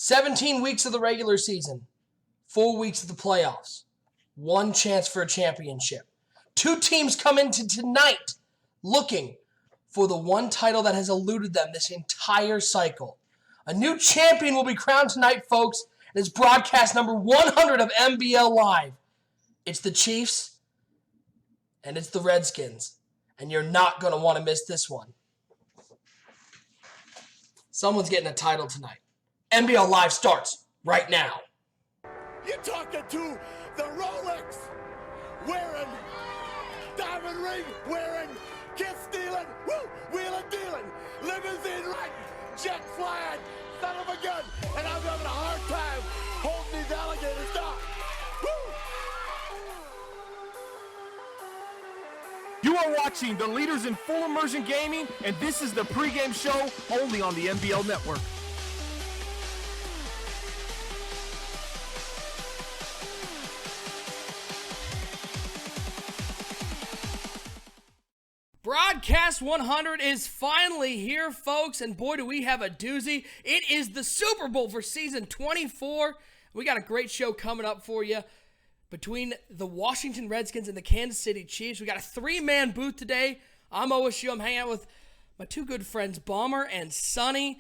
17 weeks of the regular season, 4 weeks of the playoffs, one chance for a championship. Two teams come into tonight looking for the one title that has eluded them this entire cycle. A new champion will be crowned tonight, folks, and it's broadcast number 100 of MBL Live. It's the Chiefs, and it's the Redskins, and you're not going to want to miss this one. Someone's getting a title tonight. MBL Live starts right now. You're talking to the Rolex wearing, diamond ring wearing, kiss stealing, wheeling dealing, limousine riding, jet flying, son of a gun, and I'm having a hard time holding these alligators down. You are watching the leaders in full immersion gaming, and this is the pregame show only on the MBL Network. Broadcast 100 is finally here, folks, and boy, do we have a doozy. It is the Super Bowl for season 24. We got a great show coming up for you between the Washington Redskins and the Kansas City Chiefs. We got a three-man booth today. I'm OSU. I'm hanging out with my two good friends, Bomber and Sonny.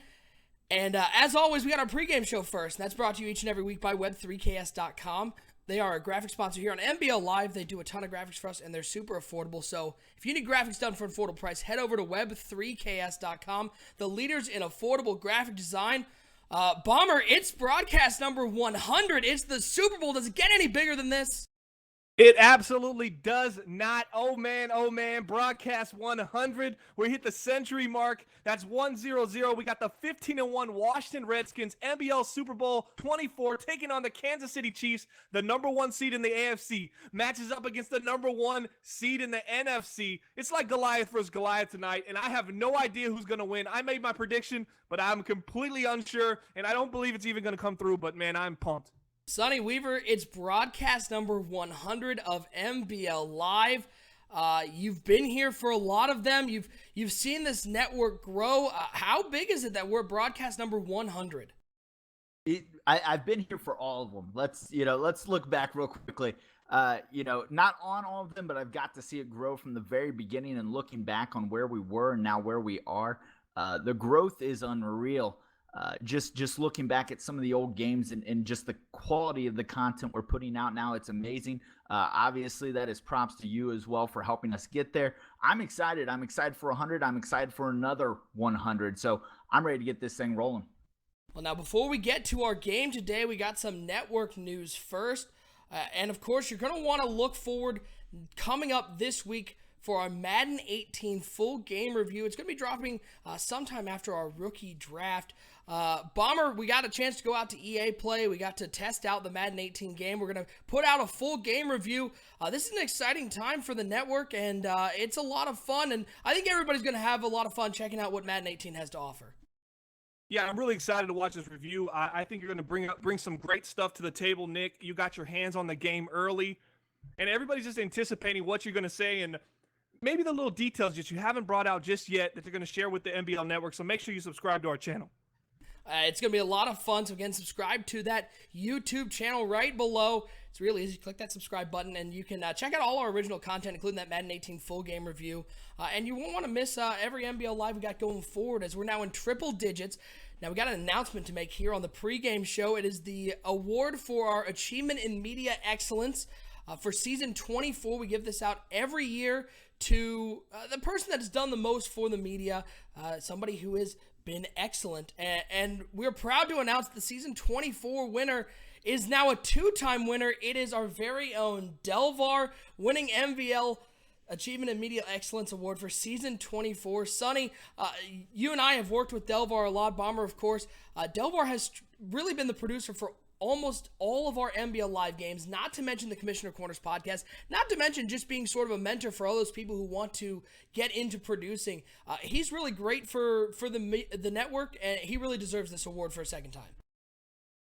And as always, we got our pregame show first, and that's brought to you each and every week by web3ks.com. They are a graphic sponsor here on MBL Live. They do a ton of graphics for us, and they're super affordable. So if you need graphics done for an affordable price, head over to web3ks.com. The leaders in affordable graphic design. Bomber, it's broadcast number 100. It's the Super Bowl. Does it get any bigger than this? It absolutely does not. Oh man, broadcast 100. We hit the century mark. That's 100. We got the 15-1 Washington Redskins, MBL Super Bowl 24, taking on the Kansas City Chiefs, the number 1 seed in the AFC. Matches up against the number 1 seed in the NFC. It's like Goliath versus Goliath tonight, and I have no idea who's going to win. I made my prediction, but I'm completely unsure, and I don't believe it's even going to come through, but man, I'm pumped. Sonny Weaver, it's broadcast number 100 of MBL Live. You've been here for a lot of them. You've seen this network grow. How big is it that we're broadcast number 100? I've been here for all of them. Let's look back real quickly. Not on all of them, but I've got to see it grow from the very beginning, and looking back on where we were and now where we are. The growth is unreal. Just looking back at some of the old games and just the quality of the content we're putting out now, it's amazing. Obviously, that is props to you as well for helping us get there. I'm excited. I'm excited for 100. I'm excited for another 100. So I'm ready to get this thing rolling. Well, now, before we get to our game today, we got some network news first. And, of course, you're going to want to look forward coming up this week for our Madden 18 full game review. It's going to be dropping sometime after our rookie draft. Bomber, we got a chance to go out to EA Play. We got to test out the Madden 18 game. We're going to put out a full game review. This is an exciting time for the network, and it's a lot of fun. And I think everybody's going to have a lot of fun checking out what Madden 18 has to offer. Yeah, I'm really excited to watch this review. I think you're going to bring some great stuff to the table, Nick. You got your hands on the game early, and everybody's just anticipating what you're going to say and maybe the little details that you haven't brought out just yet that you're going to share with the MBL Network. So make sure you subscribe to our channel. It's going to be a lot of fun. So again, subscribe to that YouTube channel right below. It's really easy. Click that subscribe button and you can check out all our original content, including that Madden 18 full game review. And you won't want to miss every MBL Live we got going forward, as we're now in triple digits. Now, we got an announcement to make here on the pregame show. It is the award for our Achievement in Media Excellence. For season 24, we give this out every year to the person that has done the most for the media, somebody who has been excellent. And we're proud to announce the season 24 winner is now a two-time winner. It is our very own Delvar, winning MVL Achievement in Media Excellence Award for season 24. Sonny, you and I have worked with Delvar a lot. Bomber, of course. Delvar has really been the producer for almost all of our MBL Live games, not to mention the Commissioner Corners podcast, not to mention just being sort of a mentor for all those people who want to get into producing. He's really great for the network, and he really deserves this award for a second time.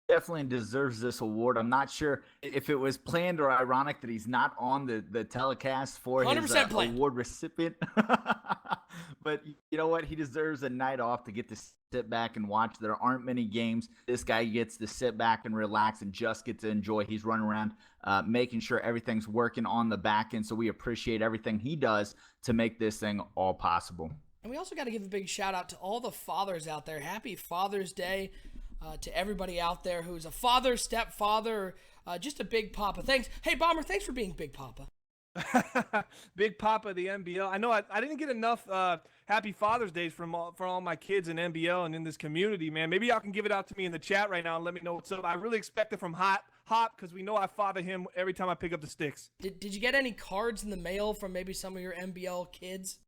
Definitely deserves this award. I'm not sure if it was planned or ironic that he's not on the telecast for his award recipient. but you know what? He deserves a night off to get to sit back and watch. There aren't many games. This guy gets to sit back and relax and just get to enjoy. He's running around making sure everything's working on the back end, so we appreciate everything he does to make this thing all possible. And we also got to give a big shout out to all the fathers out there. Happy Father's Day to everybody out there who's a father, stepfather, just a big papa. Thanks. Hey, Bomber, thanks for being Big Papa. Big Papa, the NBL. I know I didn't get enough Happy Father's Days from all my kids in NBL and in this community, man. Maybe y'all can give it out to me in the chat right now and let me know what's up. I really expect it from Hop because we know I father him every time I pick up the sticks. Did you get any cards in the mail from maybe some of your NBL kids?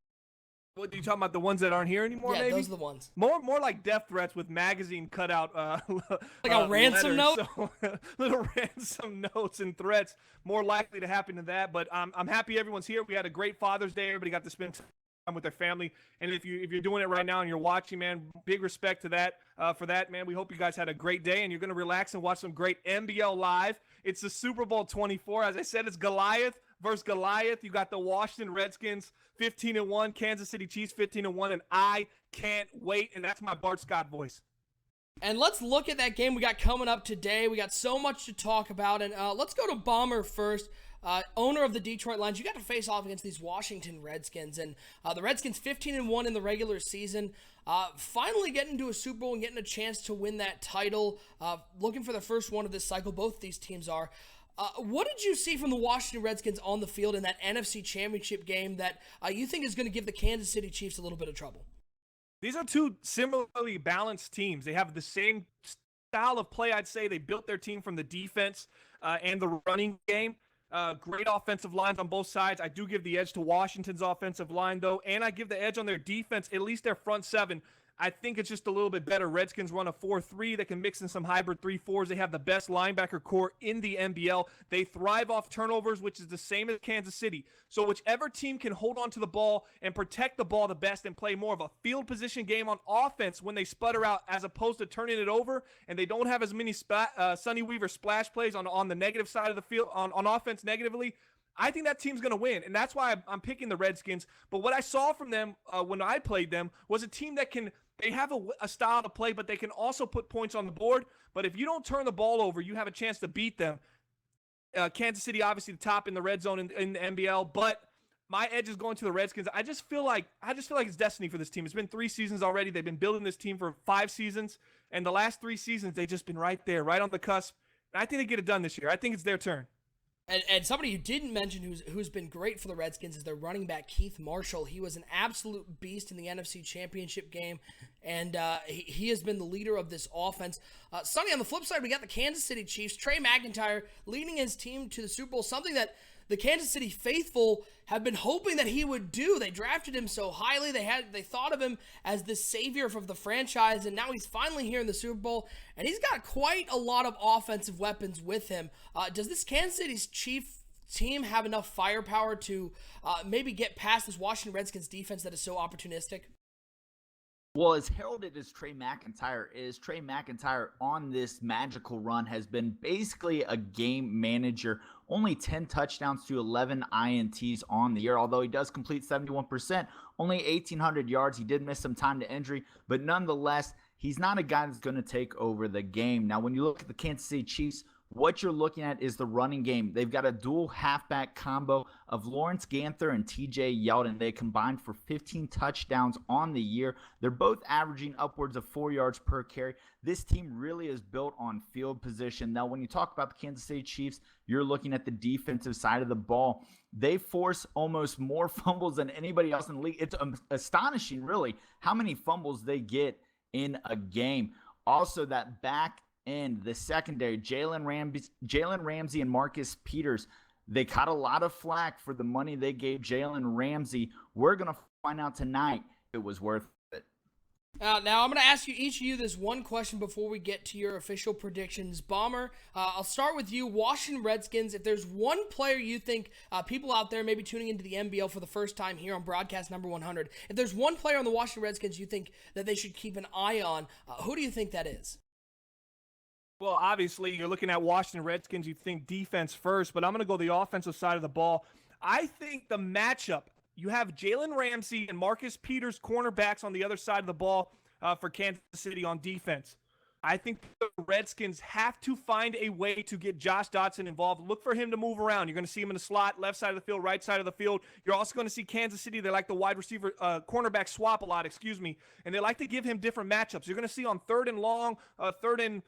What are you talking about? The ones that aren't here anymore? Yeah, maybe those are the ones. More like death threats with magazine cutout, like a ransom note. So, little ransom notes and threats. More likely to happen than that. But I'm happy everyone's here. We had a great Father's Day. Everybody got to spend time with their family. And if you're doing it right now and you're watching, man, big respect to that. For that, man, we hope you guys had a great day and you're gonna relax and watch some great NBL live. It's the Super Bowl 24. As I said, it's Goliath versus Goliath. You got the Washington Redskins 15-1, Kansas City Chiefs 15-1, and I can't wait. And that's my Bart Scott voice. And let's look at that game we got coming up today. We got so much to talk about, and let's go to Bomber first. Owner of the Detroit Lions, you got to face off against these Washington Redskins, and the Redskins 15-1 in the regular season. Finally getting to a Super Bowl and getting a chance to win that title. Looking for the first one of this cycle. Both these teams are. What did you see from the Washington Redskins on the field in that NFC Championship game that you think is going to give the Kansas City Chiefs a little bit of trouble? These are two similarly balanced teams. They have the same style of play, I'd say. They built their team from the defense and the running game. Great offensive lines on both sides. I do give the edge to Washington's offensive line, though, and I give the edge on their defense, at least their front seven. I think it's just a little bit better. Redskins run a 4-3 that can mix in some hybrid 3-4s. They have the best linebacker core in the NBL. They thrive off turnovers, which is the same as Kansas City. So whichever team can hold on to the ball and protect the ball the best and play more of a field position game on offense when they sputter out, as opposed to turning it over, and they don't have as many Sonny Weaver splash plays on the negative side of the field on offense negatively, I think that team's going to win, and that's why I'm picking the Redskins. But what I saw from them when I played them was a team that they have a style to play, but they can also put points on the board. But if you don't turn the ball over, you have a chance to beat them. Kansas City, obviously, the top in the red zone in the NBL, but my edge is going to the Redskins. I just feel like it's destiny for this team. It's been 3 seasons already. They've been building this team for 5 seasons, and the last 3 seasons, they've just been right there, right on the cusp. And I think they get it done this year. I think it's their turn. And somebody you didn't mention who's been great for the Redskins is their running back, Keith Marshall. He was an absolute beast in the NFC Championship game, and he has been the leader of this offense. Sonny, on the flip side, we got the Kansas City Chiefs. Trey Mcintyre leading his team to the Super Bowl, something that the Kansas City faithful have been hoping that he would do. They drafted him so highly. They thought of him as the savior of the franchise, and now he's finally here in the Super Bowl, and he's got quite a lot of offensive weapons with him. Does this Kansas City's Chief team have enough firepower to maybe get past this Washington Redskins defense that is so opportunistic? Well, as heralded as Trey Mcintyre on this magical run has been basically a game manager. Only 10 touchdowns to 11 INTs on the year, although he does complete 71%, only 1,800 yards. He did miss some time to injury, but nonetheless, he's not a guy that's going to take over the game. Now, when you look at the Kansas City Chiefs, what you're looking at is the running game. They've got a dual halfback combo of Lawrence Ganther and TJ Yeldon. They combined for 15 touchdowns on the year. They're both averaging upwards of 4 yards per carry. This team really is built on field position. Now, when you talk about the Kansas City Chiefs, you're looking at the defensive side of the ball. They force almost more fumbles than anybody else in the league. It's astonishing, really, how many fumbles they get in a game. Also, that back end, the secondary, Jalen Ramsey and Marcus Peters, they caught a lot of flack for the money they gave Jalen Ramsey. We're going to find out tonight it was worth it. Now I'm going to ask you each of you this one question before we get to your official predictions. Bomber, I'll start with you. Washington Redskins, if there's one player you think people out there maybe tuning into the NBL for the first time here on broadcast number 100, if there's one player on the Washington Redskins you think that they should keep an eye on, who do you think that is? Well, obviously, you're looking at Washington Redskins. You think defense first, but I'm going to go the offensive side of the ball. I think the matchup you have Jalen Ramsey and Marcus Peters cornerbacks on the other side of the ball for Kansas City on defense. I think the Redskins have to find a way to get Josh Dotson involved. Look for him to move around. You're going to see him in the slot, left side of the field, right side of the field. You're also going to see Kansas City. They like the wide receiver, cornerback swap a lot, and they like to give him different matchups. You're going to see on third and long, third and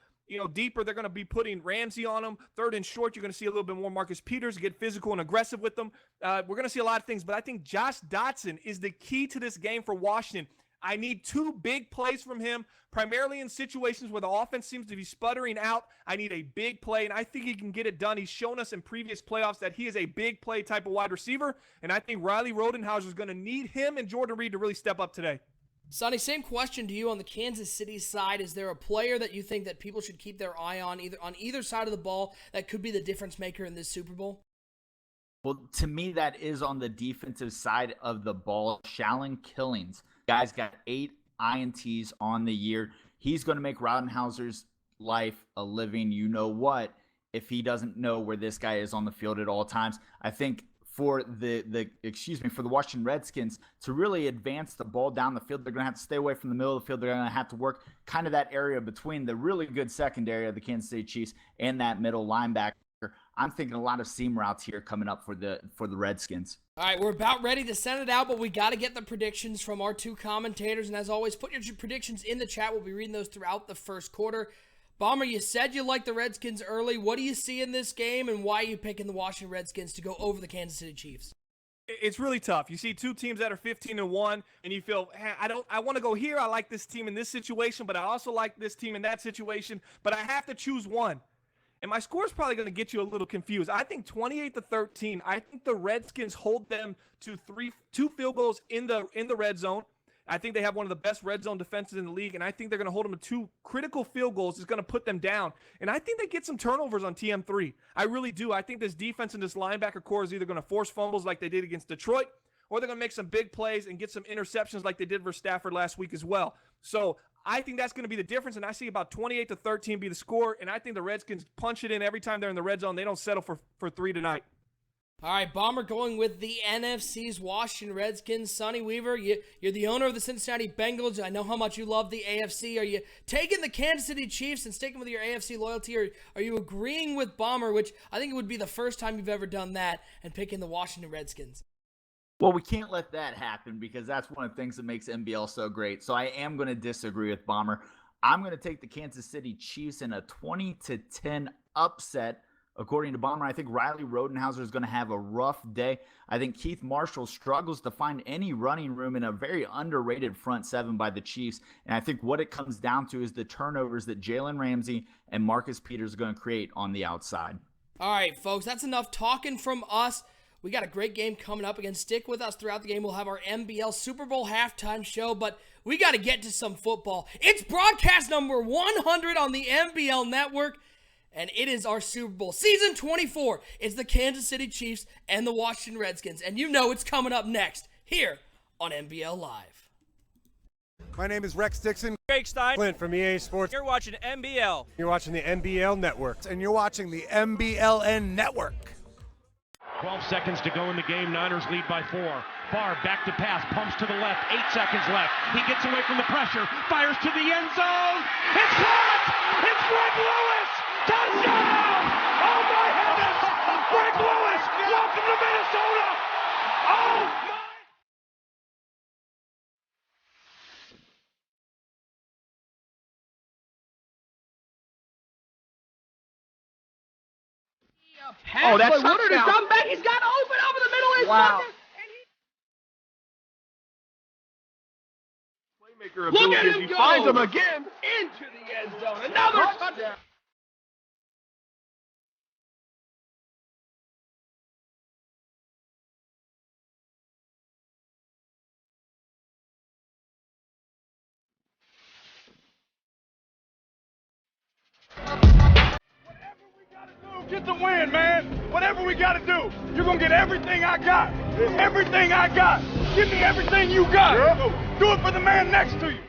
deeper, they're going to be putting Ramsey on him. Third and short, you're going to see a little bit more Marcus Peters, get physical and aggressive with them. We're going to see a lot of things, but I think Josh Dotson is the key to this game for Washington. I need 2 big plays from him, primarily in situations where the offense seems to be sputtering out. I need a big play, and I think he can get it done. He's shown us in previous playoffs that he is a big play type of wide receiver, and I think Riley Rodenhauser is going to need him and Jordan Reed to really step up today. Sonny, same question to you on the Kansas City side. Is there a player that you think that people should keep their eye on either side of the ball that could be the difference maker in this Super Bowl? Well, to me, that is on the defensive side of the ball. Shalon Killings. Guy's got 8 INTs on the year. He's going to make Rodenhauser's life a living you-know-what if he doesn't know where this guy is on the field at all times. I think for the Washington Redskins to really advance the ball down the field, they're going to have to stay away from the middle of the field. They're going to have to work kind of that area between the really good secondary of the Kansas City Chiefs and that middle linebacker. I'm thinking a lot of seam routes here coming up for the Redskins. All right, we're about ready to send it out, but we got to get the predictions from our 2 commentators. And as always, put your predictions in the chat. We'll be reading those throughout the first quarter. Bomber, you said you liked the Redskins early. What do you see in this game, and why are you picking the Washington Redskins to go over the Kansas City Chiefs? It's really tough. You see 2 teams that are 15-1, and you feel, hey, I want to go here. I like this team in this situation, but I also like this team in that situation. But I have to choose one. And my score is probably going to get you a little confused. I think 28-13. I think the Redskins hold them to 2 field goals in the red zone. I think they have one of the best red zone defenses in the league, and I think they're going to hold them to 2 critical field goals. It's going to put them down. And I think they get some turnovers on TM3. I really do. I think this defense and this linebacker core is either going to force fumbles like they did against Detroit, or they're going to make some big plays and get some interceptions like they did for Stafford last week as well. So I think that's going to be the difference, and I see about 28-13 be the score, and I think the Redskins punch it in every time they're in the red zone. They don't settle for 3 tonight. All right, Bomber going with the NFC's Washington Redskins. Sonny Weaver, you're the owner of the Cincinnati Bengals. I know how much you love the AFC. Are you taking the Kansas City Chiefs and sticking with your AFC loyalty, or are you agreeing with Bomber, which I think it would be the first time you've ever done that, and picking the Washington Redskins? Well, we can't let that happen because that's one of the things that makes MBL so great. So I am going to disagree with Bomber. I'm going to take the Kansas City Chiefs in a 20-10 upset. According to Bomber, I think Riley Rodenhauser is going to have a rough day. I think Keith Marshall struggles to find any running room in a very underrated front 7 by the Chiefs. And I think what it comes down to is the turnovers that Jalen Ramsey and Marcus Peters are going to create on the outside. All right, folks, that's enough talking from us. We got a great game coming up. Again, stick with us throughout the game. We'll have our MBL Super Bowl halftime show, but we got to get to some football. It's broadcast number 100 on the MBL Network, and it is our Super Bowl. Season 24. It's the Kansas City Chiefs and the Washington Redskins, and you know it's coming up next here on MBL Live. My name is Rex Dixon. Craig Stein. Clint from EA Sports. You're watching MBL. You're watching the MBL Network. And you're watching the MBLN Network. 12 seconds to go in the game. Niners lead by 4. Barr back to pass, pumps to the left. 8 seconds left. He gets away from the pressure, fires to the end zone. It's caught! It's Greg Lewis! Touchdown! Oh my heavens! Greg Lewis! Welcome to Minnesota! Oh my! Oh, that's Woodard is coming back. He's got open over the middle of his pocket. Playmaker Look at ability as him he go. finds him again. Into the end zone. Another touchdown. Get the win, man. Whatever we got to do, you're going to get everything I got. Everything I got. Give me everything you got. Yeah. Do it for the man next to you.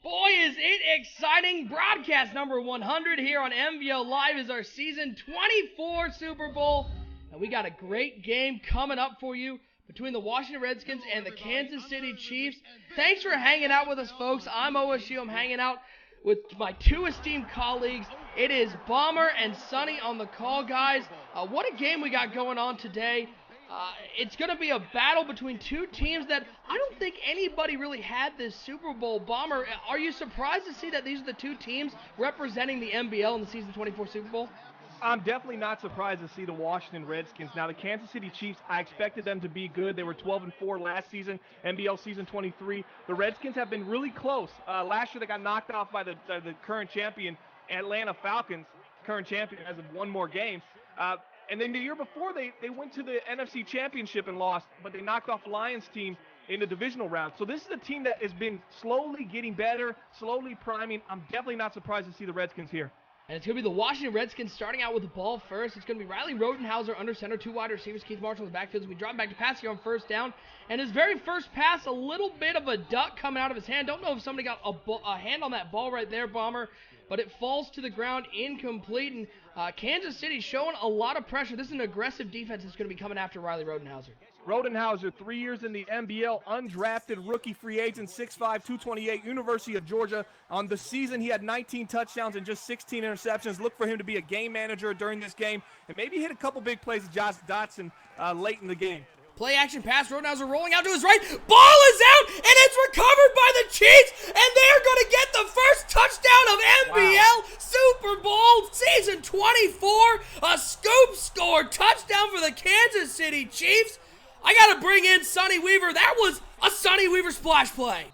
Boy, is it exciting. Broadcast number 100 here on MVO Live is our season 24 Super Bowl. And we got a great game coming up for you between the Washington Redskins and the Kansas City Chiefs. Thanks for hanging out with us, folks. I'm OSU. I'm hanging out with my two esteemed colleagues. It is Bomber and Sonny on the call, guys. What a game we got going on today. It's going to be a battle between two teams that I don't think anybody really had this Super Bowl. Bomber, are you surprised to see that these are the two teams representing the MBL in the Season 24 Super Bowl? I'm definitely not surprised to see the Washington Redskins. Now, the Kansas City Chiefs, I expected them to be good. They were 12-4 last season, NBL Season 23. The Redskins have been really close. Last year, they got knocked off by the current champion, Atlanta Falcons, current champion as of one more game. And then the year before, they went to the NFC Championship and lost, but they knocked off Lions team in the divisional round. So this is a team that has been slowly getting better, slowly priming. I'm definitely not surprised to see the Redskins here. And it's going to be the Washington Redskins starting out with the ball first. It's going to be Riley Rodenhauser under center, two wide receivers, Keith Marshall in the backfield. As we drop back to pass here on first down. And his very first pass, a little bit of a duck coming out of his hand. Don't know if somebody got a hand on that ball right there, Bomber, but it falls to the ground incomplete. And Kansas City showing a lot of pressure. This is an aggressive defense that's going to be coming after Riley Rodenhauser. Rodenhauser, 3 years in the NBL, undrafted rookie free agent, 6'5", 228, University of Georgia. On the season, he had 19 touchdowns and just 16 interceptions. Look for him to be a game manager during this game and maybe hit a couple big plays with Josh Dotson late in the game. Play action pass, Rodenhauser rolling out to his right. Ball is out, and it's recovered by the Chiefs, and they're going to get the first touchdown of NBL Super Bowl Season 24. A scoop score touchdown for the Kansas City Chiefs. I got to bring in Sonny Weaver. That was a Sonny Weaver splash play.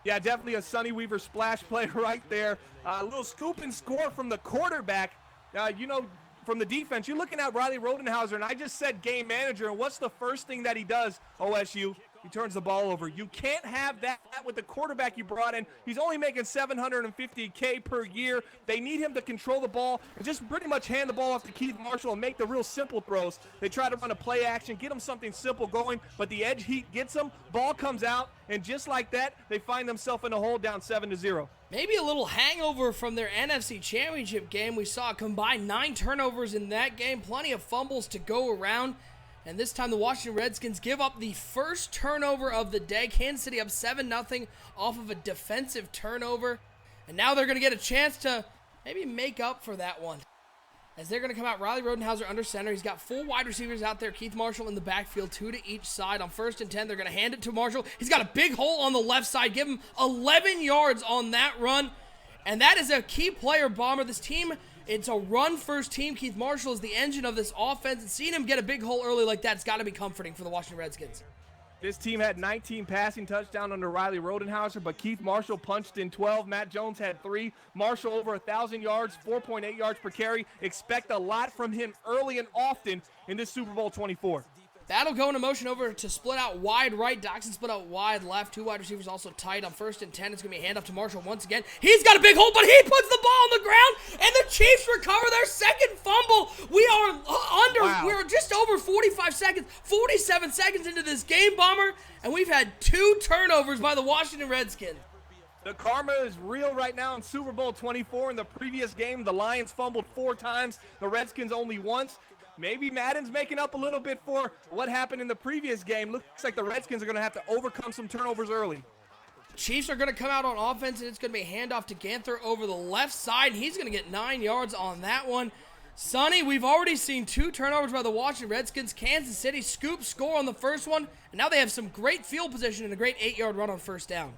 Yeah, definitely a Sonny Weaver splash play right there. A little scoop and score from the quarterback. From the defense, you're looking at Riley Rodenhauser, and I just said game manager, and what's the first thing that he does, OSU? He turns the ball over. You can't have that with the quarterback you brought in. He's only making $750K per year. They need him to control the ball and just pretty much hand the ball off to Keith Marshall and make the real simple throws. They try to run a play action, get him something simple going, but the edge heat gets them. Ball comes out, and just like that, they find themselves in a hole down 7-0. Maybe a little hangover from their NFC Championship game. We saw a combined 9 turnovers in that game, plenty of fumbles to go around. And this time the Washington Redskins give up the first turnover of the day. Kansas City up 7-0 off of a defensive turnover. And now they're going to get a chance to maybe make up for that one. As they're going to come out, Riley Rodenhauser under center. He's got 4 wide receivers out there. Keith Marshall in the backfield, 2 to each side. On 1st and 10, they're going to hand it to Marshall. He's got a big hole on the left side. Give him 11 yards on that run. And that is a key player, Bomber. This team, it's a run-first team. Keith Marshall is the engine of this offense. And seeing him get a big hole early like that, it's got to be comforting for the Washington Redskins. This team had 19 passing touchdowns under Riley Rodenhauser, but Keith Marshall punched in 12. Matt Jones had 3. Marshall over 1,000 yards, 4.8 yards per carry. Expect a lot from him early and often in this Super Bowl 24. That'll go into motion over to split out wide right. Doxson split out wide left. 2 wide receivers also tight. On 1st and 10, it's going to be a handoff to Marshall once again. He's got a big hole, but he puts the ball on the ground, and the Chiefs recover their second fumble. We're just over 45 seconds, 47 seconds into this game, Bomber, and we've had 2 turnovers by the Washington Redskins. The karma is real right now in Super Bowl 24. In the previous game, the Lions fumbled 4 times, the Redskins only once. Maybe Madden's making up a little bit for what happened in the previous game. Looks like the Redskins are going to have to overcome some turnovers early. Chiefs are going to come out on offense, and it's going to be a handoff to Ganther over the left side. He's going to get 9 yards on that one. Sonny, we've already seen 2 turnovers by the Washington Redskins. Kansas City scoop score on the first one, and now they have some great field position and a great 8-yard run on 1st down.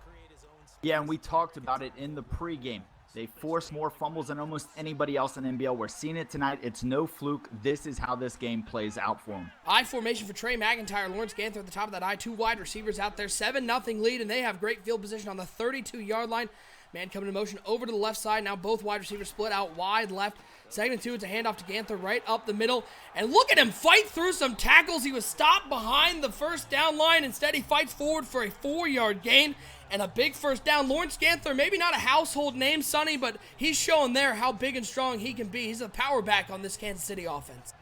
Yeah, and we talked about it in the pregame. They force more fumbles than almost anybody else in NBL. We're seeing it tonight. It's no fluke. This is how this game plays out for them. I formation for Trey Mcintyre. Lawrence Ganther at the top of that I. 2 wide receivers out there. 7-0 lead, and they have great field position on the 32-yard line. Man coming in motion over to the left side. Now both wide receivers split out wide left. 2nd and 2, it's a handoff to Ganther right up the middle. And look at him fight through some tackles. He was stopped behind the 1st down line. Instead, he fights forward for a 4-yard gain and a big 1st down. Lawrence Ganther, maybe not a household name, Sonny, but he's showing there how big and strong he can be. He's a power back on this Kansas City offense.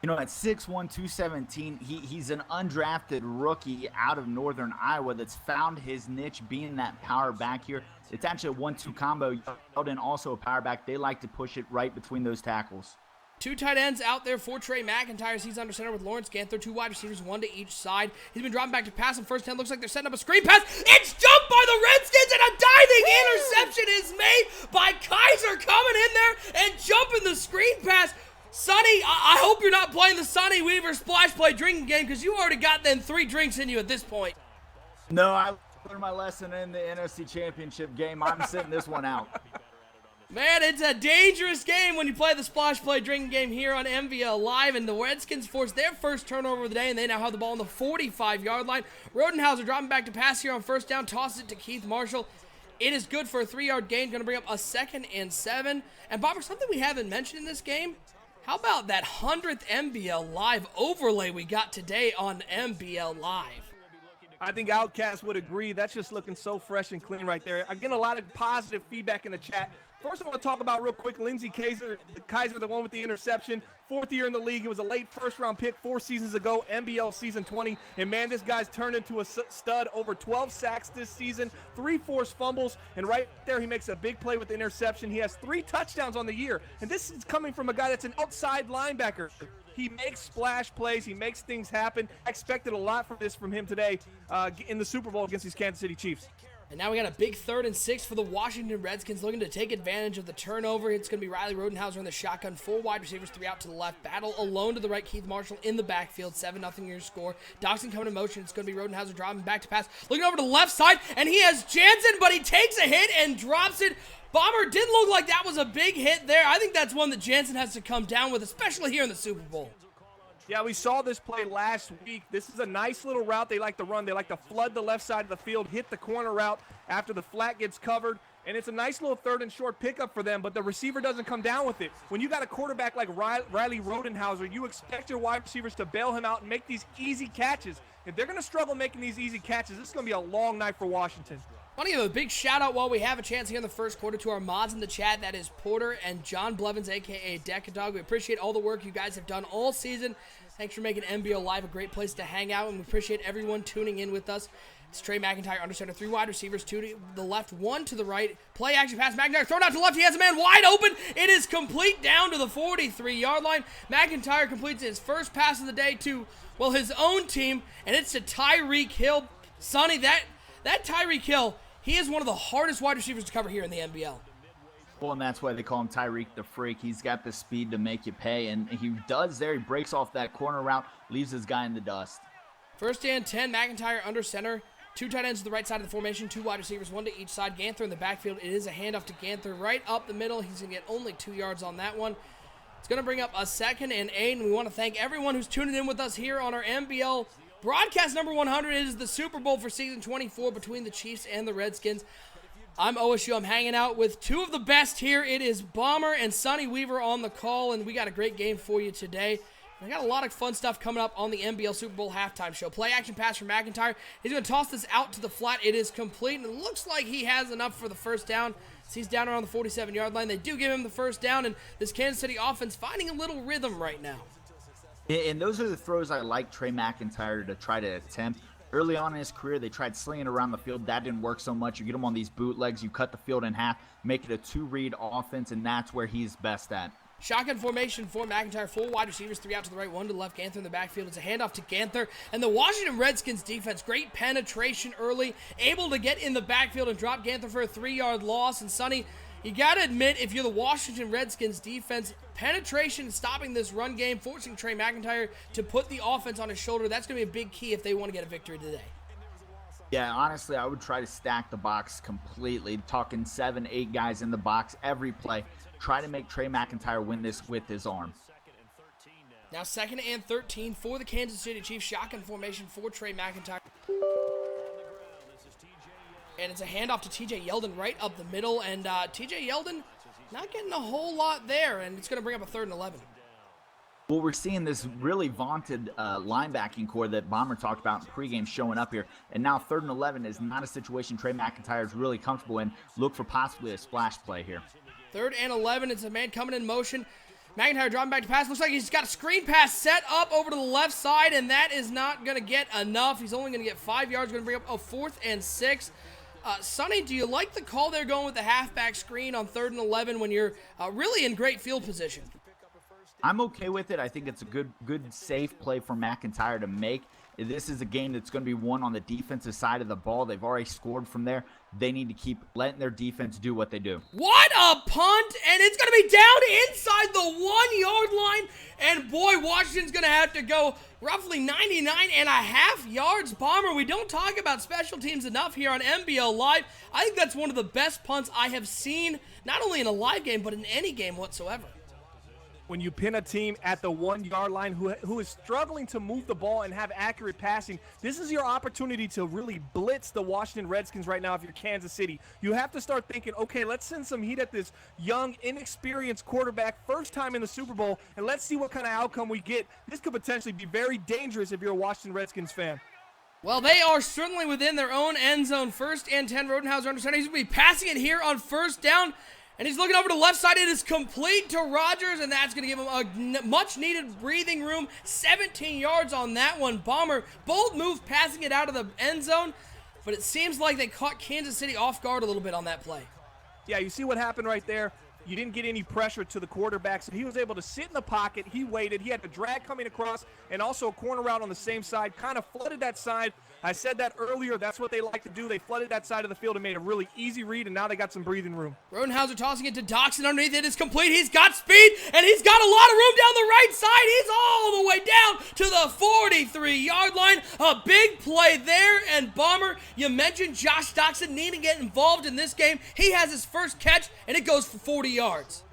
You know, at 6'1", 217, he's an undrafted rookie out of Northern Iowa that's found his niche being that power back here. It's actually a 1-2 combo. Yeldon also a power back. They like to push it right between those tackles. Two tight ends out there for Trey Mcintyre. He's under center with Lawrence Ganther. Two wide receivers, one to each side. He's been dropping back to pass on first 10. Looks like they're setting up a screen pass. It's jumped by the Redskins, and a diving interception is made by Kaiser coming in there and jumping the screen pass. Sonny, I hope you're not playing the Sonny Weaver splash play drinking game, because you already got them 3 drinks in you at this point. No, I learned my lesson in the NFC Championship game. I'm sitting this one out. Man, it's a dangerous game when you play the splash play drinking game here on MVL Live, and the Redskins forced their first turnover of the day, and they now have the ball on the 45-yard line. Rodenhauser dropping back to pass here on first down, tosses it to Keith Marshall. It is good for a 3-yard gain, going to bring up a 2nd and 7. And Bomber, something we haven't mentioned in this game, how about that 100th MBL Live overlay we got today on MBL Live? I think Outcast would agree. That's just looking so fresh and clean right there. I'm getting a lot of positive feedback in the chat. First, I want to talk about real quick Lindsey Kaiser, the one with the interception. 4th year in the league. It was a late first-round pick 4 seasons ago, NBL season 20. And, man, this guy's turned into a stud. Over 12 sacks this season, 3 forced fumbles. And right there, he makes a big play with the interception. He has 3 touchdowns on the year. And this is coming from a guy that's an outside linebacker. He makes splash plays. He makes things happen. I expected a lot from him today in the Super Bowl against these Kansas City Chiefs. And now we got a big 3rd and 6 for the Washington Redskins, looking to take advantage of the turnover. It's going to be Riley Rodenhauser in the shotgun, 4 wide receivers, 3 out to the left. Battle alone to the right, Keith Marshall in the backfield, 7-0 your score. Doxson coming in motion. It's going to be Rodenhauser dropping back to pass. Looking over to the left side, and he has Jansen, but he takes a hit and drops it. Bomber, didn't look like that was a big hit there. I think that's one that Jansen has to come down with, especially here in the Super Bowl. Yeah, we saw this play last week. This is a nice little route they like to run. They like to flood the left side of the field, hit the corner route after the flat gets covered, and it's a nice little 3rd and short pickup for them, but the receiver doesn't come down with it. When you got a quarterback like Riley Rodenhauser, you expect your wide receivers to bail him out and make these easy catches. If they're going to struggle making these easy catches, this is going to be a long night for Washington. I want to give a big shout out while we have a chance here in the first quarter to our mods in the chat. That is Porter and John Blevins, a.k.a. Decadog. We appreciate all the work you guys have done all season. Thanks for making MBO Live a great place to hang out, and we appreciate everyone tuning in with us. It's Trey Mcintyre under center, 3 wide receivers, 2 to the left, 1 to the right. Play action pass, McIntyre thrown out to the left. He has a man wide open. It is complete down to the 43-yard line. McIntyre completes his first pass of the day to, well, his own team, and it's to Tyreek Hill. Sonny, that Tyreek Hill, he is one of the hardest wide receivers to cover here in the NBL. Well, and that's why they call him Tyreek the Freak. He's got the speed to make you pay, and he does there. He breaks off that corner route, leaves his guy in the dust. 1st and 10, McIntyre under center. 2 tight ends to the right side of the formation, 2 wide receivers, 1 to each side. Ganther in the backfield. It is a handoff to Ganther right up the middle. He's going to get only 2 yards on that one. It's going to bring up a 2nd and 8, and we want to thank everyone who's tuning in with us here on our NBL broadcast number 100. It is the Super Bowl for season 24 between the Chiefs and the Redskins. I'm OSU. I'm hanging out with 2 of the best here. It is Bomber and Sonny Weaver on the call, and we got a great game for you today. We got a lot of fun stuff coming up on the NBL Super Bowl halftime show. Play action pass from McIntyre. He's going to toss this out to the flat. It is complete, and it looks like he has enough for the first down. He's down around the 47-yard line. They do give him the first down, and this Kansas City offense finding a little rhythm right now. And those are the throws I like Trey McIntyre to try to attempt. Early on in his career, they tried slinging around the field. That didn't work so much. You get him on these bootlegs, you cut the field in half, make it a 2-read offense, and that's where he's best at. Shotgun formation for McIntyre, 4 wide receivers, 3 out to the right, 1 to the left. Ganther in the backfield. It's a handoff to Ganther. And the Washington Redskins defense, great penetration early, able to get in the backfield and drop Ganther for a 3-yard loss. And Sonny, you got to admit, if you're the Washington Redskins defense, penetration, stopping this run game, forcing Trey McIntyre to put the offense on his shoulder, that's going to be a big key if they want to get a victory today. Yeah, honestly, I would try to stack the box completely, talking 7, 8 guys in the box every play. Try to make Trey McIntyre win this with his arm. Now 2nd and 13 for the Kansas City Chiefs. Shotgun formation for Trey McIntyre. And it's a handoff to TJ Yeldon right up the middle. And TJ Yeldon not getting a whole lot there. And it's going to bring up a 3rd and 11. Well, we're seeing this really vaunted linebacking core that Bomber talked about in pregame showing up here. And now 3rd and 11 is not a situation Trey McIntyre is really comfortable in. Look for possibly a splash play here. 3rd and 11. It's a man coming in motion. McIntyre dropping back to pass. Looks like he's got a screen pass set up over to the left side, and that is not going to get enough. He's only going to get 5 yards. Going to bring up a 4th and 6. Sonny, do you like the call they're going with the halfback screen on 3rd and 11 when you're really in great field position? I'm okay with it. I think it's a good, safe play for McIntyre to make. This is a game that's going to be won on the defensive side of the ball. They've already scored from there. They need to keep letting their defense do what they do. What a punt, and it's going to be down inside the 1-yard line, and boy, Washington's going to have to go roughly 99.5 yards. Bomber, we don't talk about special teams enough here on MBL Live. I think that's one of the best punts I have seen, not only in a live game, but in any game whatsoever. When you pin a team at the 1-yard line who is struggling to move the ball and have accurate passing, this is your opportunity to really blitz the Washington Redskins right now if you're Kansas City. You have to start thinking, okay, let's send some heat at this young, inexperienced quarterback, first time in the Super Bowl, and let's see what kind of outcome we get. This could potentially be very dangerous if you're a Washington Redskins fan. Well, they are certainly within their own end zone. 1st and 10, Rodenhauser under center. He's going to be passing it here on 1st down. And he's looking over to the left side. It is complete to Rodgers, and that's going to give him a much-needed breathing room. 17 yards on that one. Bomber, bold move passing it out of the end zone, but it seems like they caught Kansas City off guard a little bit on that play. Yeah, you see what happened right there? You didn't get any pressure to the quarterback, so he was able to sit in the pocket. He waited. He had the drag coming across and also a corner route on the same side, kind of flooded that side. I said that earlier. That's what they like to do. They flooded that side of the field and made a really easy read, and now they got some breathing room. Rodenhauser tossing it to Doxson underneath. It is complete. He's got speed, and he's got a lot of room down the right side. He's all the way down to the 43-yard line. A big play there, and Bomber, you mentioned Josh Doxson needing to get involved in this game. He has his first catch, and it goes for 40 yards.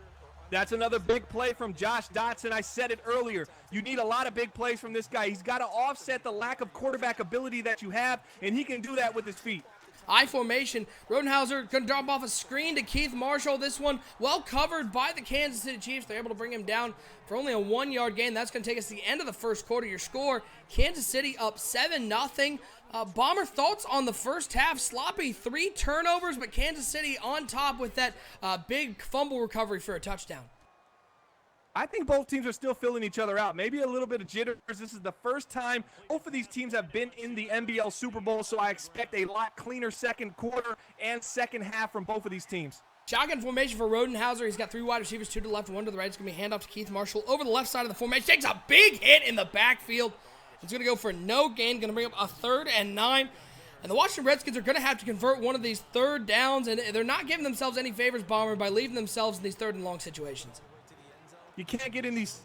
That's another big play from Josh Dotson. I said it earlier. You need a lot of big plays from this guy. He's got to offset the lack of quarterback ability that you have, and he can do that with his feet. I formation. Rodenhauser going to drop off a screen to Keith Marshall. This one well covered by the Kansas City Chiefs. They're able to bring him down for only a 1-yard gain. That's going to take us to the end of the first quarter. Your score, Kansas City up 7-0. Bomber, thoughts on the first half? Sloppy 3 turnovers, but Kansas City on top with that big fumble recovery for a touchdown. I think both teams are still filling each other out. Maybe a little bit of jitters. This is the first time both of these teams have been in the NBL Super Bowl, so I expect a lot cleaner second quarter and second half from both of these teams. Shotgun formation for Rodenhauser. He's got 3 wide receivers, 2 to the left, 1 to the right. It's going to be handoff to Keith Marshall over the left side of the formation. Takes a big hit in the backfield. It's going to go for no gain. Going to bring up a 3rd and 9. And the Washington Redskins are going to have to convert one of these 3rd downs, and they're not giving themselves any favors, Bomber, by leaving themselves in these 3rd and long situations. You can't get in these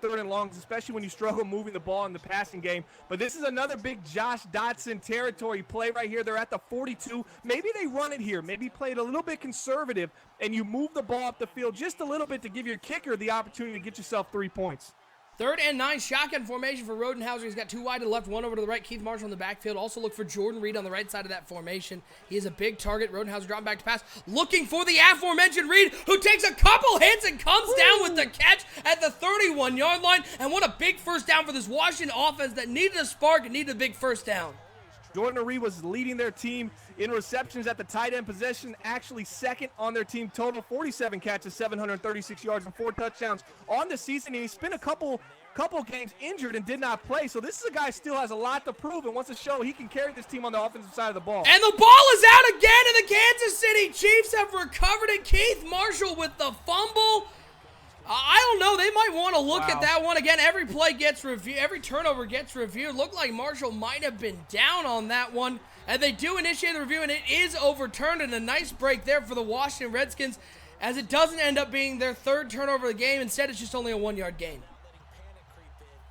3rd and longs, especially when you struggle moving the ball in the passing game. But this is another big Josh Dotson territory play right here. They're at the 42. Maybe they run it here. Maybe play it a little bit conservative, and you move the ball up the field just a little bit to give your kicker the opportunity to get yourself 3 points. 3rd and 9, shotgun formation for Rodenhauser. He's got 2 wide to the left, 1 over to the right. Keith Marshall in the backfield. Also look for Jordan Reed on the right side of that formation. He is a big target. Rodenhauser dropping back to pass, looking for the aforementioned Reed, who takes a couple hits and comes down with the catch at the 31-yard line. And what a big first down for this Washington offense that needed a spark and needed a big first down. Jordan Reed was leading their team in receptions at the tight end possession, actually second on their team total, 47 catches, 736 yards, and 4 touchdowns on the season. And he spent a couple games injured and did not play. So this is a guy who still has a lot to prove and wants to show he can carry this team on the offensive side of the ball. And the ball is out again, and the Kansas City Chiefs have recovered it. Keith Marshall with the fumble. I don't know. They might want to look at that one again. Every play gets reviewed. Every turnover gets reviewed. Looked like Marshall might have been down on that one. And they do initiate the review, and it is overturned. And a nice break there for the Washington Redskins, as it doesn't end up being their 3rd turnover of the game. Instead, it's just only a 1-yard gain.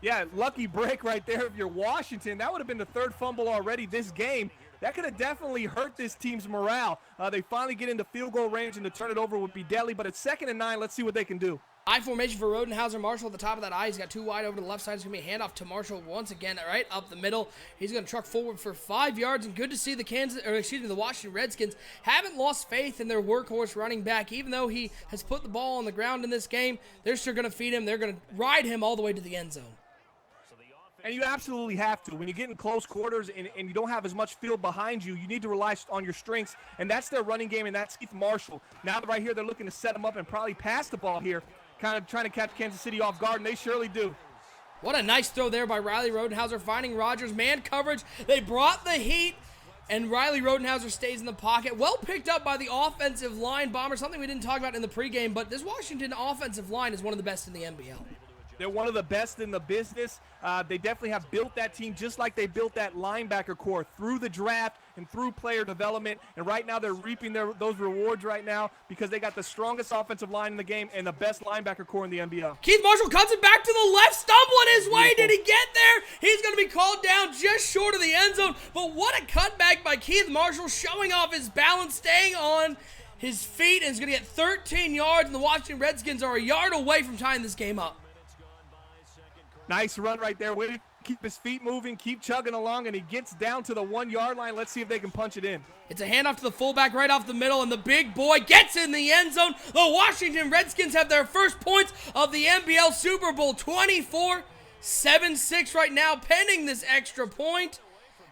Yeah, lucky break right there if you're Washington. That would have been the 3rd fumble already this game. That could have definitely hurt this team's morale. They finally get into field goal range, and to turn it over would be deadly. But it's 2nd and 9. Let's see what they can do. I formation for Rodenhauser. Marshall at the top of that I. He's got 2 wide over to the left side. It's going to be a handoff to Marshall once again, right up the middle. He's going to truck forward for 5 yards, and good to see the Washington Redskins haven't lost faith in their workhorse running back. Even though he has put the ball on the ground in this game, they're still going to feed him. They're going to ride him all the way to the end zone. And you absolutely have to. When you get in close quarters and you don't have as much field behind you, you need to rely on your strengths, and that's their running game, and that's Keith Marshall. Now right here, they're looking to set him up and probably pass the ball here. kind of trying to catch Kansas City off guard, and they surely do. What a nice throw there by Riley Rodenhauser, finding Rodgers. Man coverage. They brought the heat, and Riley Rodenhauser stays in the pocket. Well picked up by the offensive line, Bomber, something we didn't talk about in the pregame, but this Washington offensive line is one of the best in the NBL. They're one of the best in the business. They definitely have built that team just like they built that linebacker core through the draft and through player development. And right now they're reaping those rewards right now because they got the strongest offensive line in the game and the best linebacker core in the NBL. Keith Marshall cuts it back to the left, stumbling his way. Did he get there? He's going to be called down just short of the end zone. But what a cutback by Keith Marshall, showing off his balance, staying on his feet, and is going to get 13 yards. And the Washington Redskins are a yard away from tying this game up. Nice run right there. Way to keep his feet moving, keep chugging along, and he gets down to the 1 yard line. Let's see if they can punch it in. It's a handoff to the fullback right off the middle, and the big boy gets in the end zone. The Washington Redskins have their first points of the NBL Super Bowl, 24-7-6 right now, pending this extra point.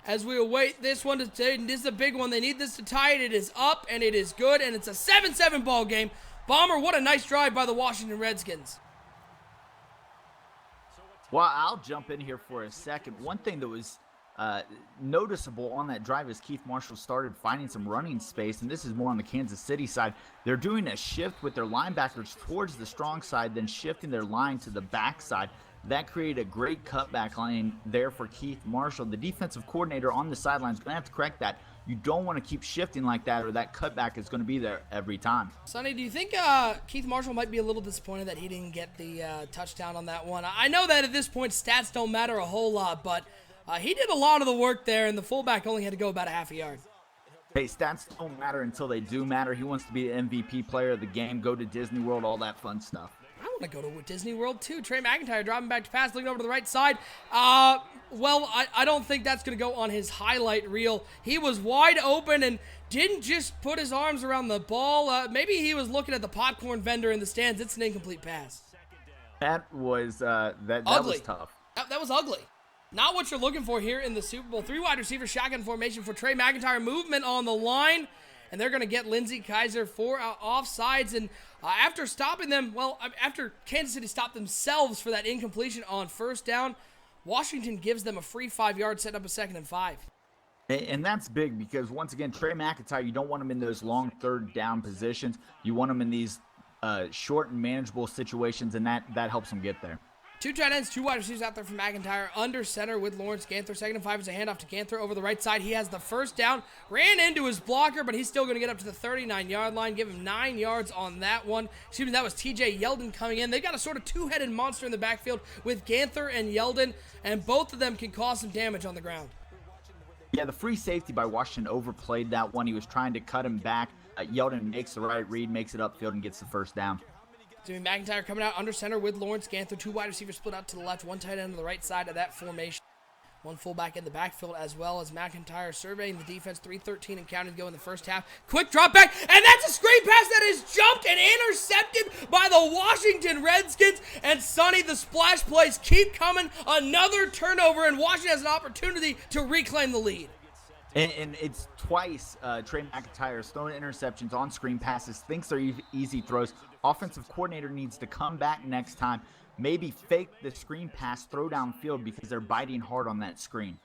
As we await this one, this is a big one. They need this to tie it. It is up, and it is good, and it's a 7-7 ball game. Bomber, what a nice drive by the Washington Redskins. Well, I'll jump in here for a second. One thing that was noticeable on that drive is Keith Marshall started finding some running space, and this is more on the Kansas City side. They're doing a shift with their linebackers towards the strong side, then shifting their line to the back side. That created a great cutback line there for Keith Marshall. The defensive coordinator on the sideline is going to have to correct that. You don't want to keep shifting like that, or that cutback is going to be there every time. Sonny, do you think Keith Marshall might be a little disappointed that he didn't get the touchdown on that one? I know that at this point stats don't matter a whole lot, but he did a lot of the work there, and the fullback only had to go about a half a yard. Hey, stats don't matter until they do matter. He wants to be the MVP player of the game, go to Disney World, all that fun stuff. I want to go to Disney World too. Trey McIntyre dropping back to pass, looking over to the right side. Well, I don't think that's going to go on his highlight reel. He was wide open and didn't just put his arms around the ball. Maybe he was looking at the popcorn vendor in the stands. It's an incomplete pass. That was that was tough. That was ugly. Not what you're looking for here in the Super Bowl. 3 wide receiver shotgun formation for Trey McIntyre. Movement on the line. And they're going to get Lindsey Kaiser for offsides. And after stopping them, after Kansas City stopped themselves for that incompletion on first down, Washington gives them a free 5 yards, setting up a 2nd and 5. And that's big because, once again, Trey McIntyre, you don't want him in those long third down positions. You want him in these short and manageable situations, and that helps him get there. 2 tight ends, 2 wide receivers out there for McIntyre. Under center with Lawrence Ganther. 2nd and 5 is a handoff to Ganther over the right side. He has the first down. Ran into his blocker, but he's still going to get up to the 39-yard line. Give him 9 yards on that one. Excuse me, that was TJ Yeldon coming in. They've got a sort of two-headed monster in the backfield with Ganther and Yeldon, and both of them can cause some damage on the ground. Yeah, the free safety by Washington overplayed that one. He was trying to cut him back. Yeldon makes the right read, makes it upfield, and gets the first down. Jimmy McIntyre coming out under center with Lawrence Ganther. 2 wide receivers split out to the left, 1 tight end on the right side of that formation. 1 fullback in the backfield, as well as McIntyre surveying the defense. 3:13 and counting to go in the first half. Quick drop back, and that's a screen pass that is jumped and intercepted by the Washington Redskins. And Sonny, the splash plays keep coming. Another turnover, and Washington has an opportunity to reclaim the lead. And it's twice Trey McIntyre's throwing interceptions on screen passes, thinks they're easy throws. Offensive coordinator needs to come back next time, maybe fake the screen pass, throw downfield because they're biting hard on that screen.